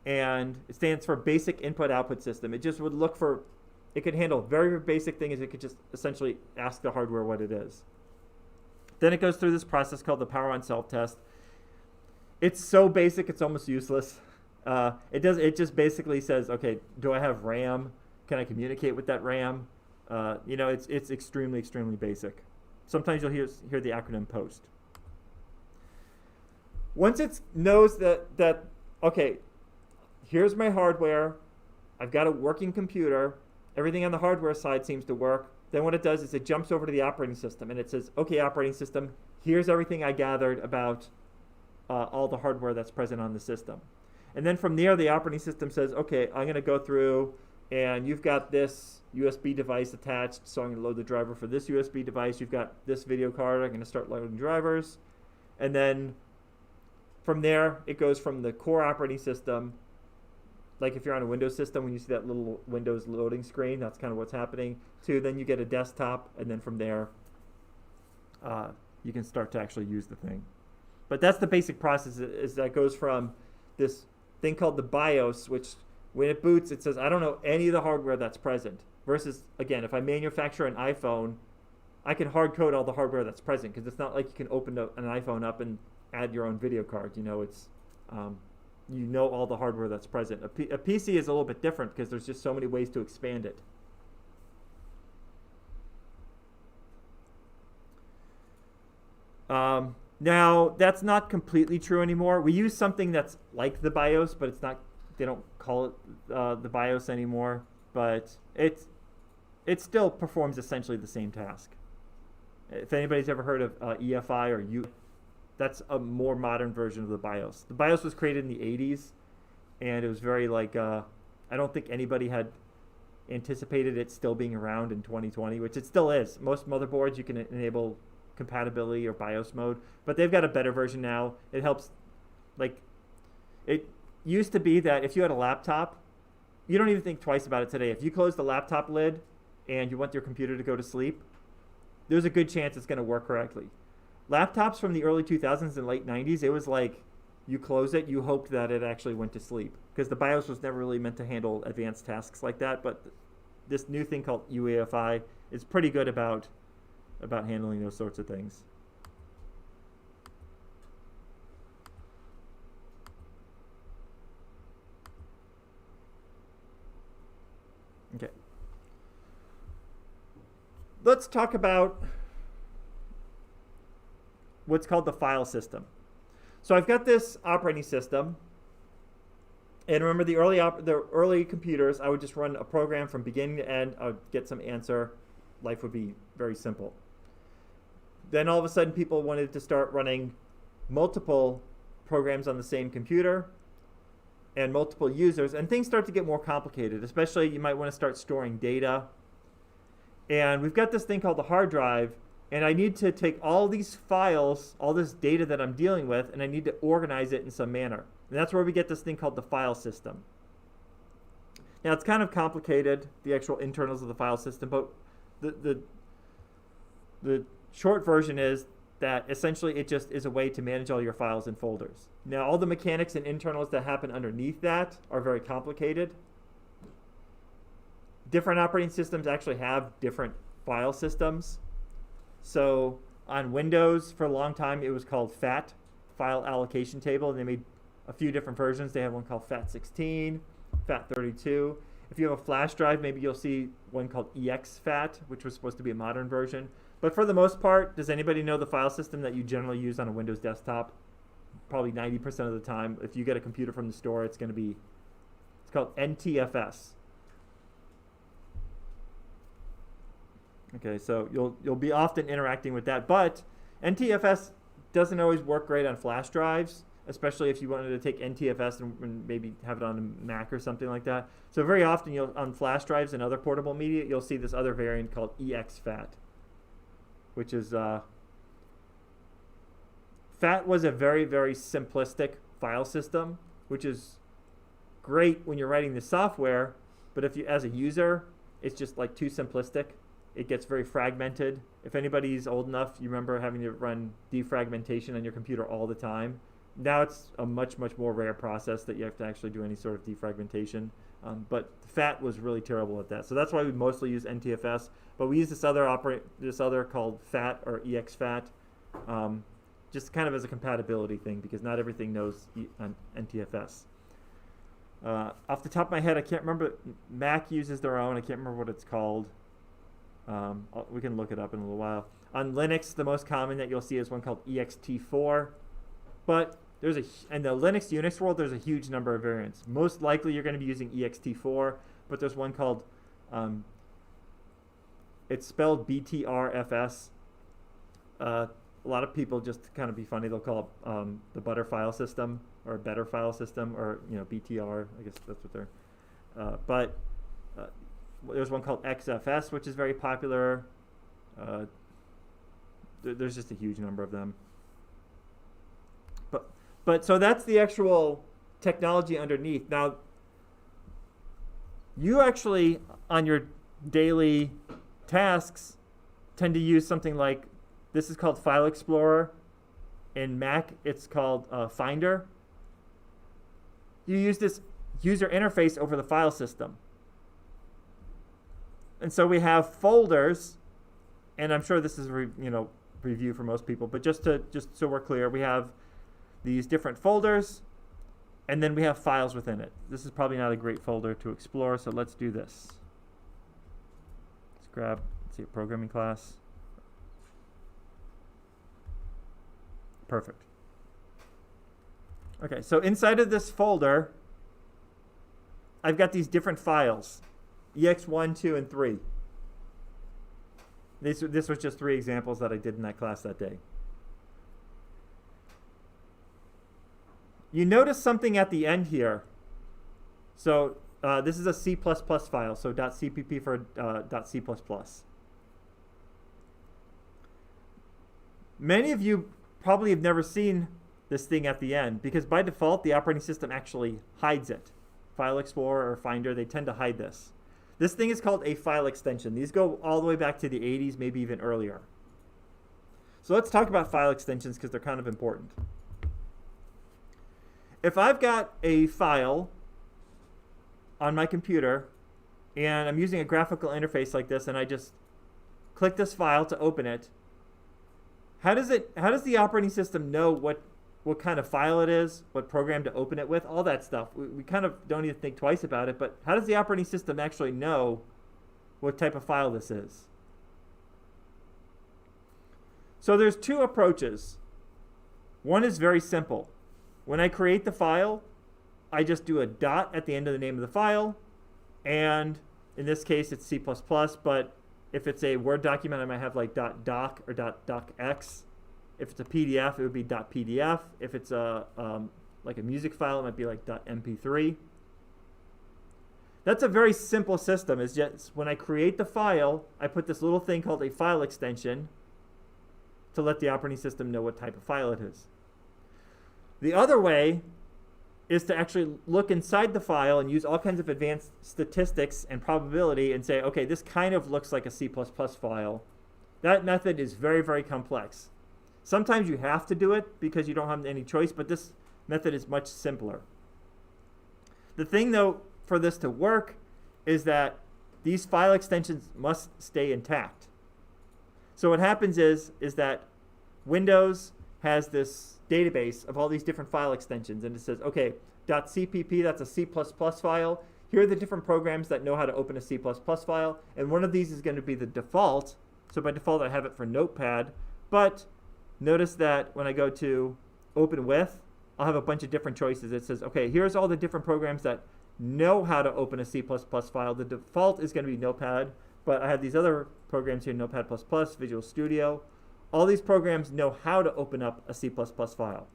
and it stands for Basic Input Output System. It just would look for it could handle very, very basic things. It could just essentially ask the hardware what it is. Then it goes through this process called the power on self-test. It's so basic, it's almost useless. It just basically says, okay, do I have RAM? Can I communicate with that RAM? It's extremely, extremely basic. Sometimes you'll hear the acronym POST. Once it knows that okay, here's my hardware, I've got a working computer, everything on the hardware side seems to work, then what it does is it jumps over to the operating system and it says, okay, operating system, here's everything I gathered about all the hardware that's present on the system. And then from there, the operating system says, okay, I'm going to go through and you've got this USB device attached, so I'm going to load the driver for this USB device. You've got this video card, I'm going to start loading drivers. And then from there, it goes from the core operating system, like if you're on a Windows system, when you see that little Windows loading screen, that's kind of what's happening, to then you get a desktop, and then from there, you can start to actually use the thing. But that's the basic process, is that goes from this thing called the BIOS, which when it boots, it says, I don't know any of the hardware that's present. Versus, again, if I manufacture an iPhone, I can hard code all the hardware that's present, because it's not like you can open an iPhone up and add your own video card. It's all the hardware that's present. A PC is a little bit different because there's just so many ways to expand it. Now, that's not completely true anymore. We use something that's like the BIOS, but it's not. They don't call it the BIOS anymore. But it still performs essentially the same task. If anybody's ever heard of EFI or U, that's a more modern version of the BIOS. The BIOS was created in the 80s, and it was very I don't think anybody had anticipated it still being around in 2020, which it still is. Most motherboards you can enable compatibility or BIOS mode, but they've got a better version now. It helps. It used to be that if you had a laptop, you don't even think twice about it today. If you close the laptop lid and you want your computer to go to sleep, there's a good chance it's going to work correctly. Laptops from the early 2000s and late 90s, it was like you close it, you hoped that it actually went to sleep, because the BIOS was never really meant to handle advanced tasks like that. But this new thing called UEFI is pretty good about handling those sorts of things. Okay. Let's talk about what's called the file system. So I've got this operating system, and remember the early computers, I would just run a program from beginning to end. I would get some answer. Life would be very simple. Then all of a sudden people wanted to start running multiple programs on the same computer and multiple users, and things start to get more complicated. Especially you might want to start storing data. And we've got this thing called the hard drive, and I need to take all these files, all this data that I'm dealing with, and I need to organize it in some manner. And that's where we get this thing called the file system. Now it's kind of complicated, the actual internals of the file system, but the short version is that essentially it just is a way to manage all your files and folders. Now all the mechanics and internals that happen underneath that are very complicated. Different operating systems actually have different file systems. So on Windows, for a long time, it was called FAT, File Allocation Table, and they made a few different versions. They have one called FAT16, FAT32. If you have a flash drive, maybe you'll see one called exFAT, which was supposed to be a modern version. But for the most part, does anybody know the file system that you generally use on a Windows desktop? Probably 90% of the time. If you get a computer from the store, it's called NTFS. Okay, so you'll be often interacting with that, but NTFS doesn't always work great on flash drives, especially if you wanted to take NTFS and maybe have it on a Mac or something like that. So very often on flash drives and other portable media, you'll see this other variant called exFAT, which is FAT was a very, very simplistic file system, which is great when you're writing the software, but if you, as a user, it's just like too simplistic. It gets very fragmented. If anybody's old enough, you remember having to run defragmentation on your computer all the time. Now it's a much, much more rare process that you have to actually do any sort of defragmentation. But FAT was really terrible at that. So that's why we mostly use NTFS. But we use this other called FAT or EXFAT, just kind of as a compatibility thing because not everything knows NTFS. Off the top of my head, I can't remember. Mac uses their own. I can't remember what it's called. We can look it up in a little while. On Linux, the most common that you'll see is one called ext4. But in the Linux Unix world, there's a huge number of variants. Most likely, you're going to be using ext4, but there's one called, it's spelled BTRFS. A lot of people, just to kind of be funny, they'll call it the butter file system or better file system or BTR. I guess that's what they're. But there's one called XFS, which is very popular. There's just a huge number of them. But so that's the actual technology underneath. Now, you actually, on your daily tasks, tend to use something like, this is called File Explorer. In Mac, it's called Finder. You use this user interface over the file system. And so we have folders, and I'm sure this is a review for most people, but just so we're clear, we have these different folders, and then we have files within it. This is probably not a great folder to explore, so let's do this. Let's see, a programming class. Perfect. Okay, so inside of this folder, I've got these different files, ex1, 2, and 3. This was just 3 examples that I did in that class that day. You notice something at the end here. So this is a C++ file, so .cpp for .c++. Many of you probably have never seen this thing at the end because by default the operating system actually hides it. File Explorer or Finder, they tend to hide this. This thing is called a file extension. These go all the way back to the 80s, maybe even earlier. So let's talk about file extensions because they're kind of important. If I've got a file on my computer and I'm using a graphical interface like this and I just click this file to open it, how does the operating system know what kind of file it is, what program to open it with, all that stuff? We kind of don't even think twice about it, but how does the operating system actually know what type of file this is? So there's 2 approaches. One is very simple. When I create the file, I just do a dot at the end of the name of the file, and in this case it's C++, but if it's a Word document, I might have like .doc or .docx. If it's a PDF, it would be .pdf. If it's like a music file, it might be like .mp3. That's a very simple system. It's just when I create the file, I put this little thing called a file extension to let the operating system know what type of file it is. The other way is to actually look inside the file and use all kinds of advanced statistics and probability and say, okay, this kind of looks like a C++ file. That method is very, very complex. Sometimes you have to do it because you don't have any choice, but this method is much simpler. The thing, though, for this to work is that these file extensions must stay intact. So what happens is that Windows has this database of all these different file extensions, and it says, okay, .cpp, that's a C++ file. Here are the different programs that know how to open a C++ file, and one of these is going to be the default. So by default, I have it for Notepad, but notice that when I go to open with, I'll have a bunch of different choices. It says, okay, here's all the different programs that know how to open a C++ file. The default is going to be Notepad, but I have these other programs here, Notepad++, Visual Studio. All these programs know how to open up a C++ file.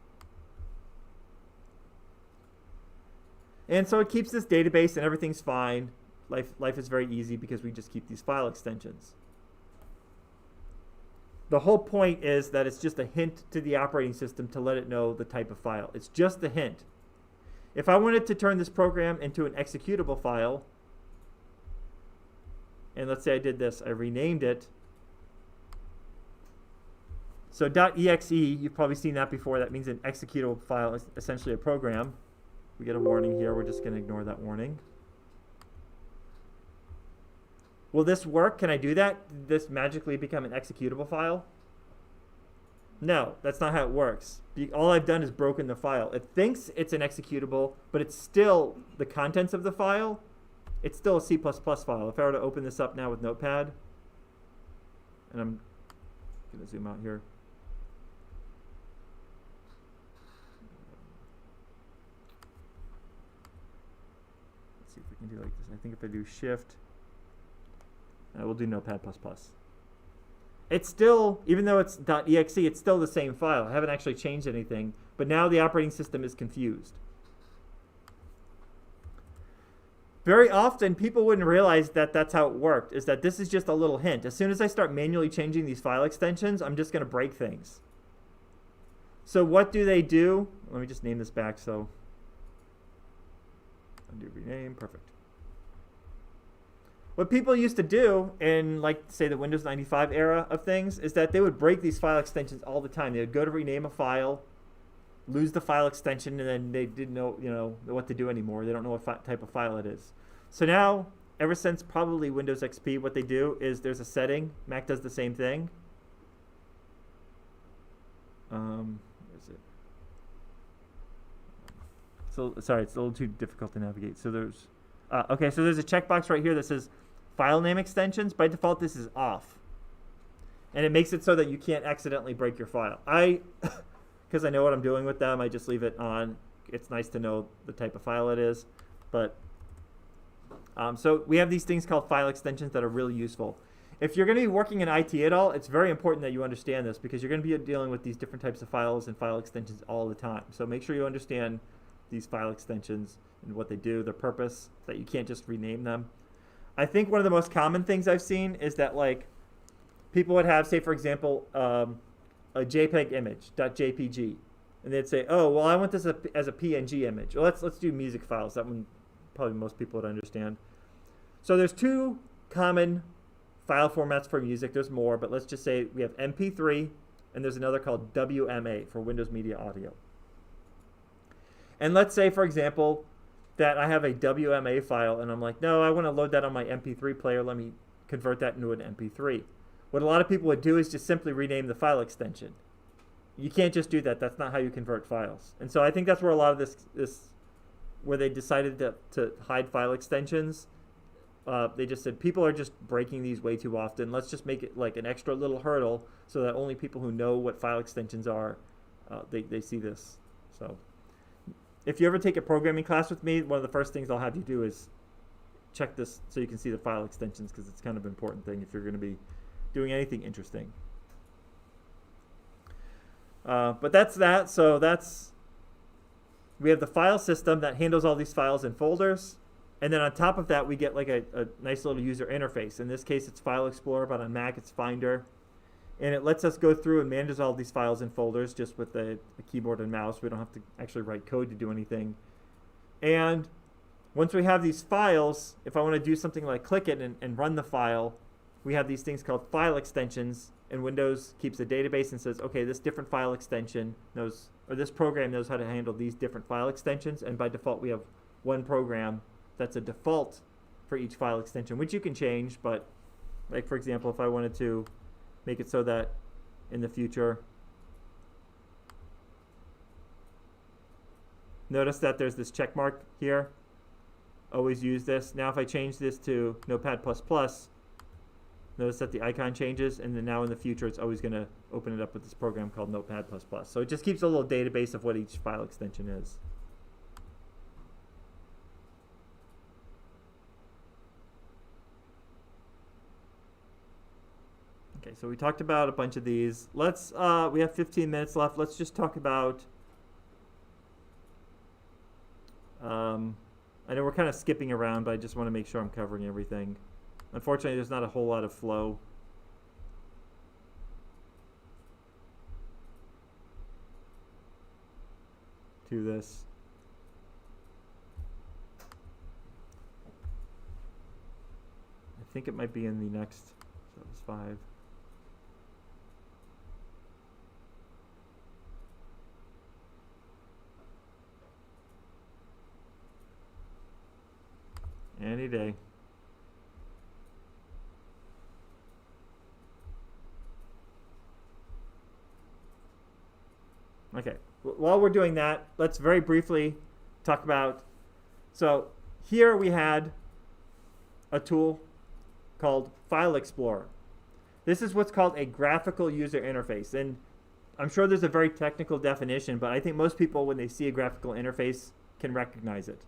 And so it keeps this database and everything's fine. Life is very easy because we just keep these file extensions. The whole point is that it's just a hint to the operating system to let it know the type of file. It's just a hint. If I wanted to turn this program into an executable file, and let's say I did this, I renamed it. So .exe, you've probably seen that before. That means an executable file is essentially a program. We get a warning here. We're just going to ignore that warning. Will this work? Can I do that? Did this magically become an executable file? No, that's not how it works. All I've done is broken the file. It thinks it's an executable, but it's still the contents of the file. It's still a C++ file. If I were to open this up now with Notepad, and I'm going to zoom out here. Let's see if we can do like this. I think if I do Shift, we'll do Notepad++. It's still, even though it's .exe, it's still the same file. I haven't actually changed anything, but now the operating system is confused. Very often, people wouldn't realize that that's how it worked, is that this is just a little hint. As soon as I start manually changing these file extensions, I'm just going to break things. So what do they do? Let me just name this back. So undo rename, perfect. What people used to do in, like, say, the Windows 95 era of things is that they would break these file extensions all the time. They would go to rename a file, lose the file extension, and then they didn't know, what to do anymore. They don't know what type of file it is. So now, ever since probably Windows XP, what they do is there's a setting. Mac does the same thing. Where is it? So sorry, it's a little too difficult to navigate. So there's okay. So there's a checkbox right here that says file name extensions. By default, this is off, and it makes it so that you can't accidentally break your file. Because I know what I'm doing with them, I just leave it on. It's nice to know the type of file it is. But so we have these things called file extensions that are really useful. If you're going to be working in IT at all, it's very important that you understand this, because you're going to be dealing with these different types of files and file extensions all the time. So make sure you understand these file extensions and what they do, their purpose, that you can't just rename them. I think one of the most common things I've seen is that, like, people would have, say, for example, a JPEG image, .jpg, and they'd say, oh, well, I want this as a PNG image. Well, let's do music files. That one probably most people would understand. So there's two common file formats for music. There's more, but let's just say we have MP3, and there's another called WMA for Windows Media Audio. And let's say, for example, that I have a WMA file, and I'm like, no, I want to load that on my MP3 player. Let me convert that into an MP3. What a lot of people would do is just simply rename the file extension. You can't just do that. That's not how you convert files. And so I think that's where a lot of this where they decided to hide file extensions. They just said, people are just breaking these way too often. Let's just make it like an extra little hurdle so that only people who know what file extensions are, they see this. So if you ever take a programming class with me, one of the first things I'll have you do is check this so you can see the file extensions, because it's kind of an important thing if you're going to be doing anything interesting. But that's that. So we have the file system that handles all these files and folders. And then on top of that, we get like a nice little user interface. In this case, it's File Explorer, but on Mac, it's Finder. And it lets us go through and manage all these files and folders just with a keyboard and mouse. We don't have to actually write code to do anything. And once we have these files, if I want to do something like click it and run the file, we have these things called file extensions. And Windows keeps a database and says, okay, this different file extension knows, or this program knows how to handle these different file extensions. And by default, we have one program that's a default for each file extension, which you can change. But like, for example, if I wanted to make it so that in the future, notice that there's this check mark here. Always use this. Now if I change this to Notepad++, notice that the icon changes, and then now in the future it's always going to open it up with this program called Notepad++. So it just keeps a little database of what each file extension is. Okay, so we talked about a bunch of these. Let's we have 15 minutes left. Let's just talk about I know we're kind of skipping around, but I just want to make sure I'm covering everything. Unfortunately, there's not a whole lot of flow to this. I think it might be in the next, so it's 5. Any day. Okay, while we're doing that, let's very briefly talk about, so here we had a tool called File Explorer. This is what's called a graphical user interface. And I'm sure there's a very technical definition, but I think most people, when they see a graphical interface, can recognize it.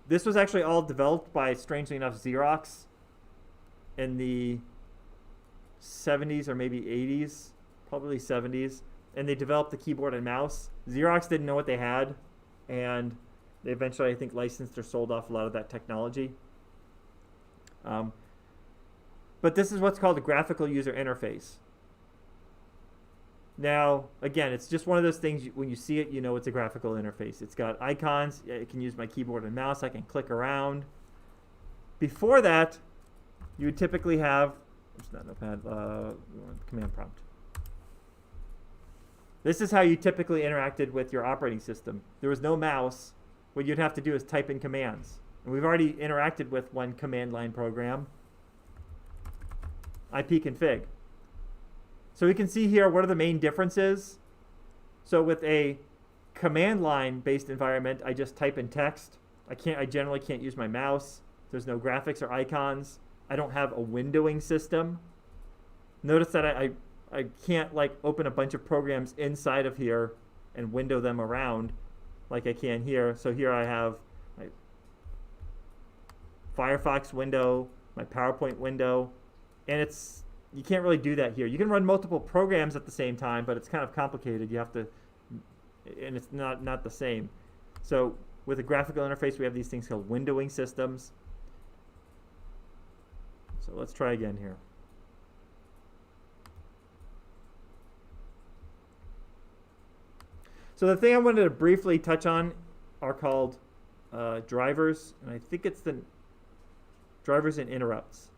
This was actually all developed by, strangely enough, Xerox in the 70s or maybe 80s, probably 70s. And they developed the keyboard and mouse. Xerox didn't know what they had, and they eventually, I think, licensed or sold off a lot of that technology. But this is what's called a graphical user interface. Now, again, it's just one of those things, when you see it, you know it's a graphical interface. It's got icons. I can use my keyboard and mouse. I can click around. Before that, you would typically have, it's not Notepad, command prompt. This is how you typically interacted with your operating system. There was no mouse. What you'd have to do is type in commands. And we've already interacted with one command line program, ipconfig. So we can see here what are the main differences. So with a command line based environment, I just type in text. I generally can't use my mouse. There's no graphics or icons. I don't have a windowing system. Notice that I can't like open a bunch of programs inside of here and window them around like I can here. So here I have my Firefox window, my PowerPoint window, and you can't really do that here. You can run multiple programs at the same time, but it's kind of complicated. You have to, and it's not the same. So with a graphical interface, we have these things called windowing systems. So let's try again here. So the thing I wanted to briefly touch on are called drivers, and I think it's the drivers and interrupts.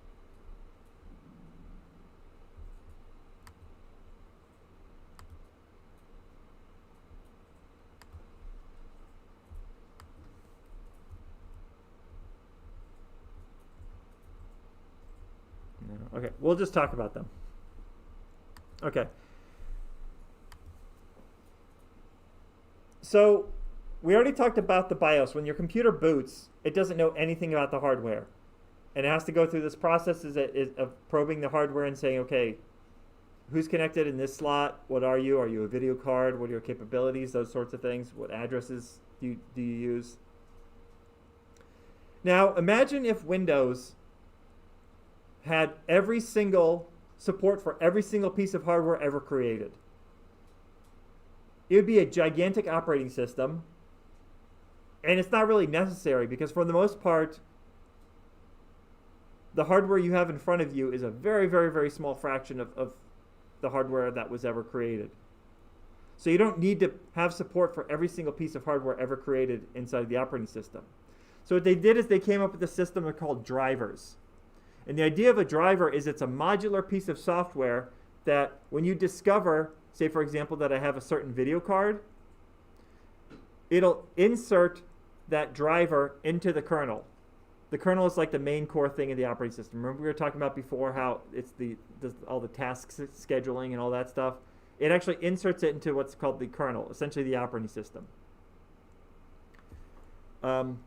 No, okay, we'll just talk about them. Okay. So we already talked about the BIOS. When your computer boots, it doesn't know anything about the hardware. And it has to go through this process of probing the hardware and saying, okay, who's connected in this slot? What are you? Are you a video card? What are your capabilities? Those sorts of things. What addresses do you use? Now, imagine if Windows had every single support for every single piece of hardware ever created. It would be a gigantic operating system, and it's not really necessary because for the most part, the hardware you have in front of you is a very, very, very small fraction of the hardware that was ever created. So you don't need to have support for every single piece of hardware ever created inside the operating system. So what they did is they came up with a system called drivers. And the idea of a driver is it's a modular piece of software that when you discover, say for example, that I have a certain video card, it'll insert that driver into the kernel. The kernel is like the main core thing in the operating system. Remember we were talking about before how it's all the task scheduling and all that stuff? It actually inserts it into what's called the kernel, essentially the operating system. And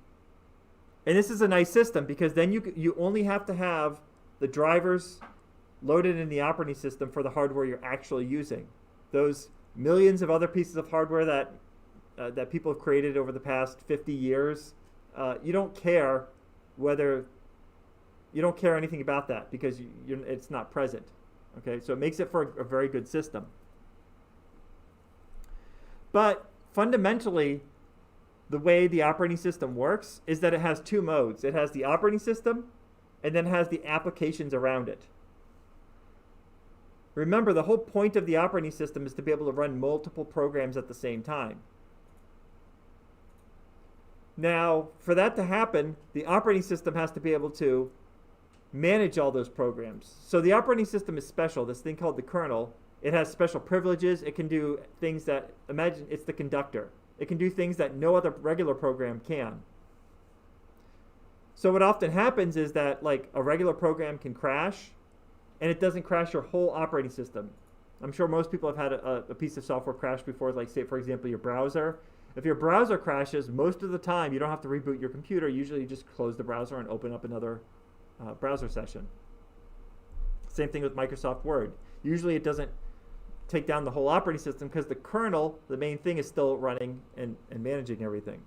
this is a nice system because then you only have to have the drivers loaded in the operating system for the hardware you're actually using. Those millions of other pieces of hardware that people have created over the past 50 years, you don't care anything about that because it's not present. Okay, so it makes it for a very good system. But fundamentally, the way the operating system works is that it has two modes. It has the operating system and then has the applications around it. Remember, the whole point of the operating system is to be able to run multiple programs at the same time. Now, for that to happen, the operating system has to be able to manage all those programs. So the operating system is special, this thing called the kernel. It has special privileges. It can do things that, imagine it's the conductor. It can do things that no other regular program can. So what often happens is that like a regular program can crash and it doesn't crash your whole operating system. I'm sure most people have had a piece of software crash before, like say, for example, your browser. If your browser crashes, most of the time you don't have to reboot your computer. Usually you just close the browser and open up another browser session. Same thing with Microsoft Word. Usually it doesn't take down the whole operating system because the kernel, the main thing, is still running and managing everything.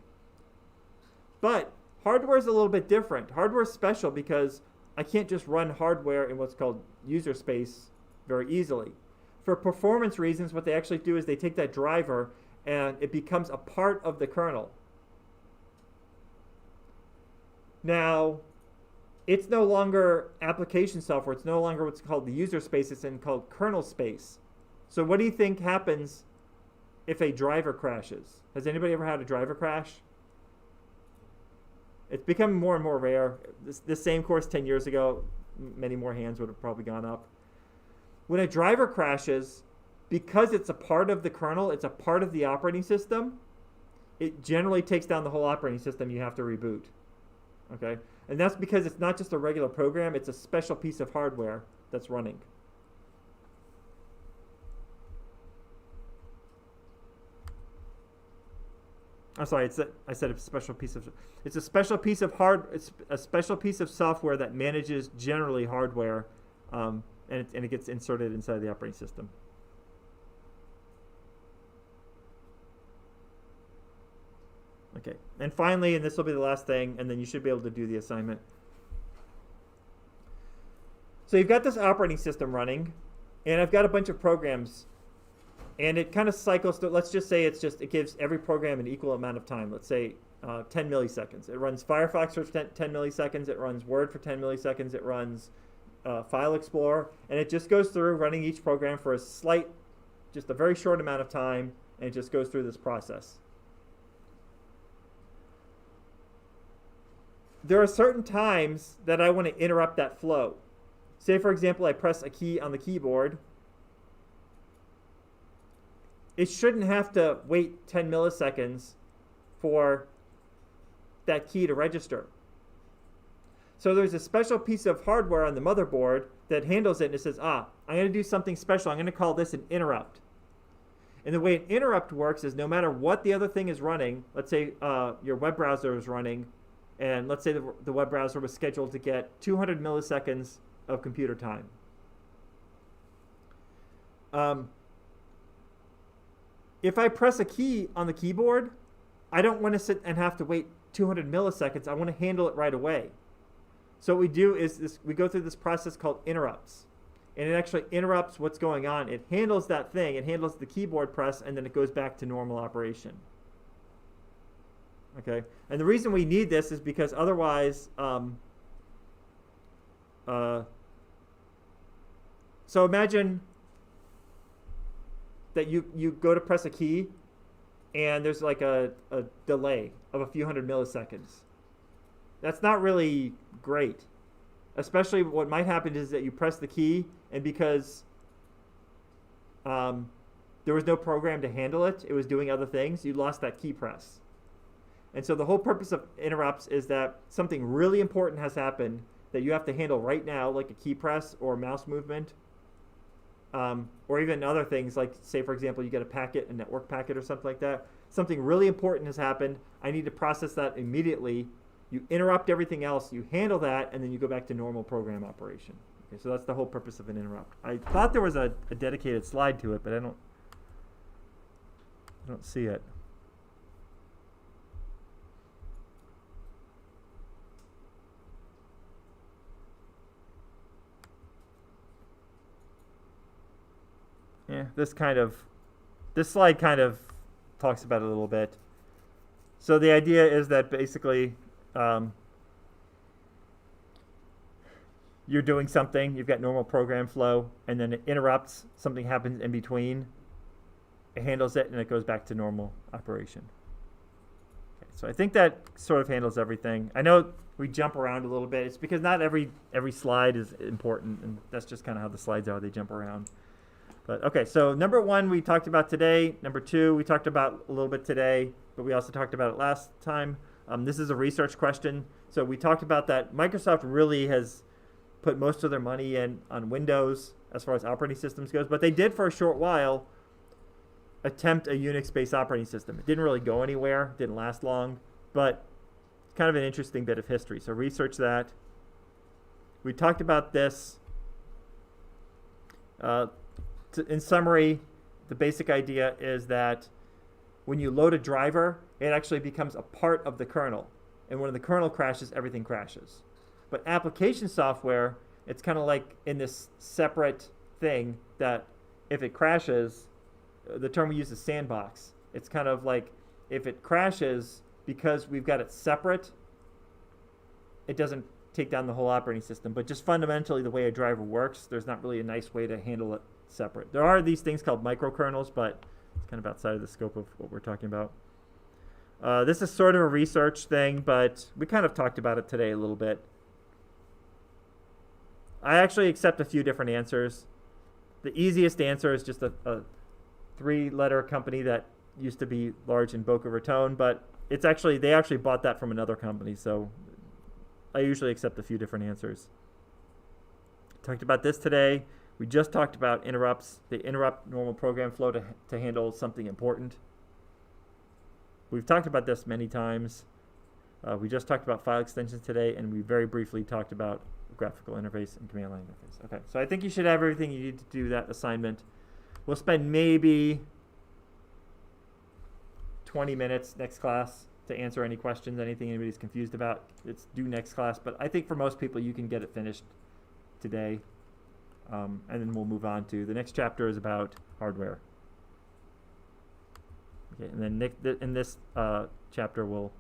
But hardware is a little bit different. Hardware is special because I can't just run hardware in what's called user space very easily. For performance reasons, what they actually do is they take that driver and it becomes a part of the kernel. Now, it's no longer application software. It's no longer what's called the user space. It's called kernel space. So what do you think happens if a driver crashes? Has anybody ever had a driver crash? It's becoming more and more rare. This same course 10 years ago, many more hands would have probably gone up. When a driver crashes, because it's a part of the kernel, it's a part of the operating system, it generally takes down the whole operating system. You have to reboot. Okay? And that's because it's not just a regular program, it's a special piece of hardware that's running. I'm sorry, I said a special piece of. It's a special piece of It's a special piece of software that manages generally hardware, and it gets inserted inside the operating system. Okay, and finally, and this will be the last thing, and then you should be able to do the assignment. So you've got this operating system running, and I've got a bunch of programs. And it kind of cycles through. Let's just say it gives every program an equal amount of time. Let's say 10 milliseconds. It runs Firefox for 10 milliseconds. It runs Word for 10 milliseconds. It runs File Explorer. And it just goes through running each program for just a very short amount of time. And it just goes through this process. There are certain times that I want to interrupt that flow. Say, for example, I press a key on the keyboard. It shouldn't have to wait 10 milliseconds for that key to register. So there's a special piece of hardware on the motherboard that handles it, and it says, I'm going to do something special. I'm going to call this an interrupt. And the way an interrupt works is no matter what the other thing is running, let's say your web browser is running, and let's say the web browser was scheduled to get 200 milliseconds of computer time. If I press a key on the keyboard, I don't want to sit and have to wait 200 milliseconds. I want to handle it right away. So what we do is we go through this process called interrupts. And it actually interrupts what's going on. It handles that thing. It handles the keyboard press, and then it goes back to normal operation. Okay? And the reason we need this is because otherwise, so imagine that you go to press a key and there's like a delay of a few hundred milliseconds. That's not really great. Especially what might happen is that you press the key, and because there was no program to handle it, it was doing other things, you lost that key press. And so the whole purpose of interrupts is that something really important has happened that you have to handle right now, like a key press or a mouse movement. Or even other things like, say, for example, you get a network packet or something like that. Something really important has happened. I need to process that immediately. You interrupt everything else, you handle that, and then you go back to normal program operation. Okay, so that's the whole purpose of an interrupt. I thought there was a dedicated slide to it, but I don't see it. Yeah, this slide kind of talks about it a little bit. So the idea is that basically you're doing something, you've got normal program flow, and then it interrupts, something happens in between, it handles it, and it goes back to normal operation. Okay, so I think that sort of handles everything. I know we jump around a little bit. It's because not every slide is important, and that's just kind of how the slides are. They jump around. But okay, so number 1 we talked about today. Number 2 we talked about a little bit today, but we also talked about it last time. This is a research question. So we talked about that Microsoft really has put most of their money in on Windows. as far as operating systems goes, but they did for a short while attempt a Unix-based operating system. It didn't really go anywhere, didn't last long, but it's kind of an interesting bit of history. So research that. We talked about this. In summary, the basic idea is that when you load a driver, it actually becomes a part of the kernel. And when the kernel crashes, everything crashes. But application software, it's kind of like in this separate thing that if it crashes, the term we use is sandbox. It's kind of like if it crashes, because we've got it separate, it doesn't take down the whole operating system. But just fundamentally, the way a driver works, there's not really a nice way to handle it separate. There are these things called microkernels, but it's kind of outside of the scope of what we're talking about. This is sort of a research thing, but we kind of talked about it today a little bit. I actually accept a few different answers. The easiest answer is just a 3-letter company that used to be large in Boca Raton, but it's actually, they actually bought that from another company, so I usually accept a few different answers. Talked about this today. We just talked about interrupts. They interrupt normal program flow to handle something important. We've talked about this many times. We just talked about file extensions today, and we very briefly talked about graphical interface and command line interface. Okay, so I think you should have everything you need to do that assignment. We'll spend maybe 20 minutes next class to answer any questions, anything anybody's confused about. It's due next class, but I think for most people you can get it finished today. And then we'll move on to the next chapter is about hardware. Okay, and then in this chapter we'll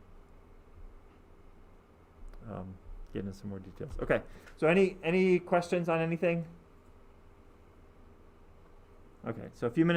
get into some more details. Okay, so any questions on anything? Okay, so a few minutes.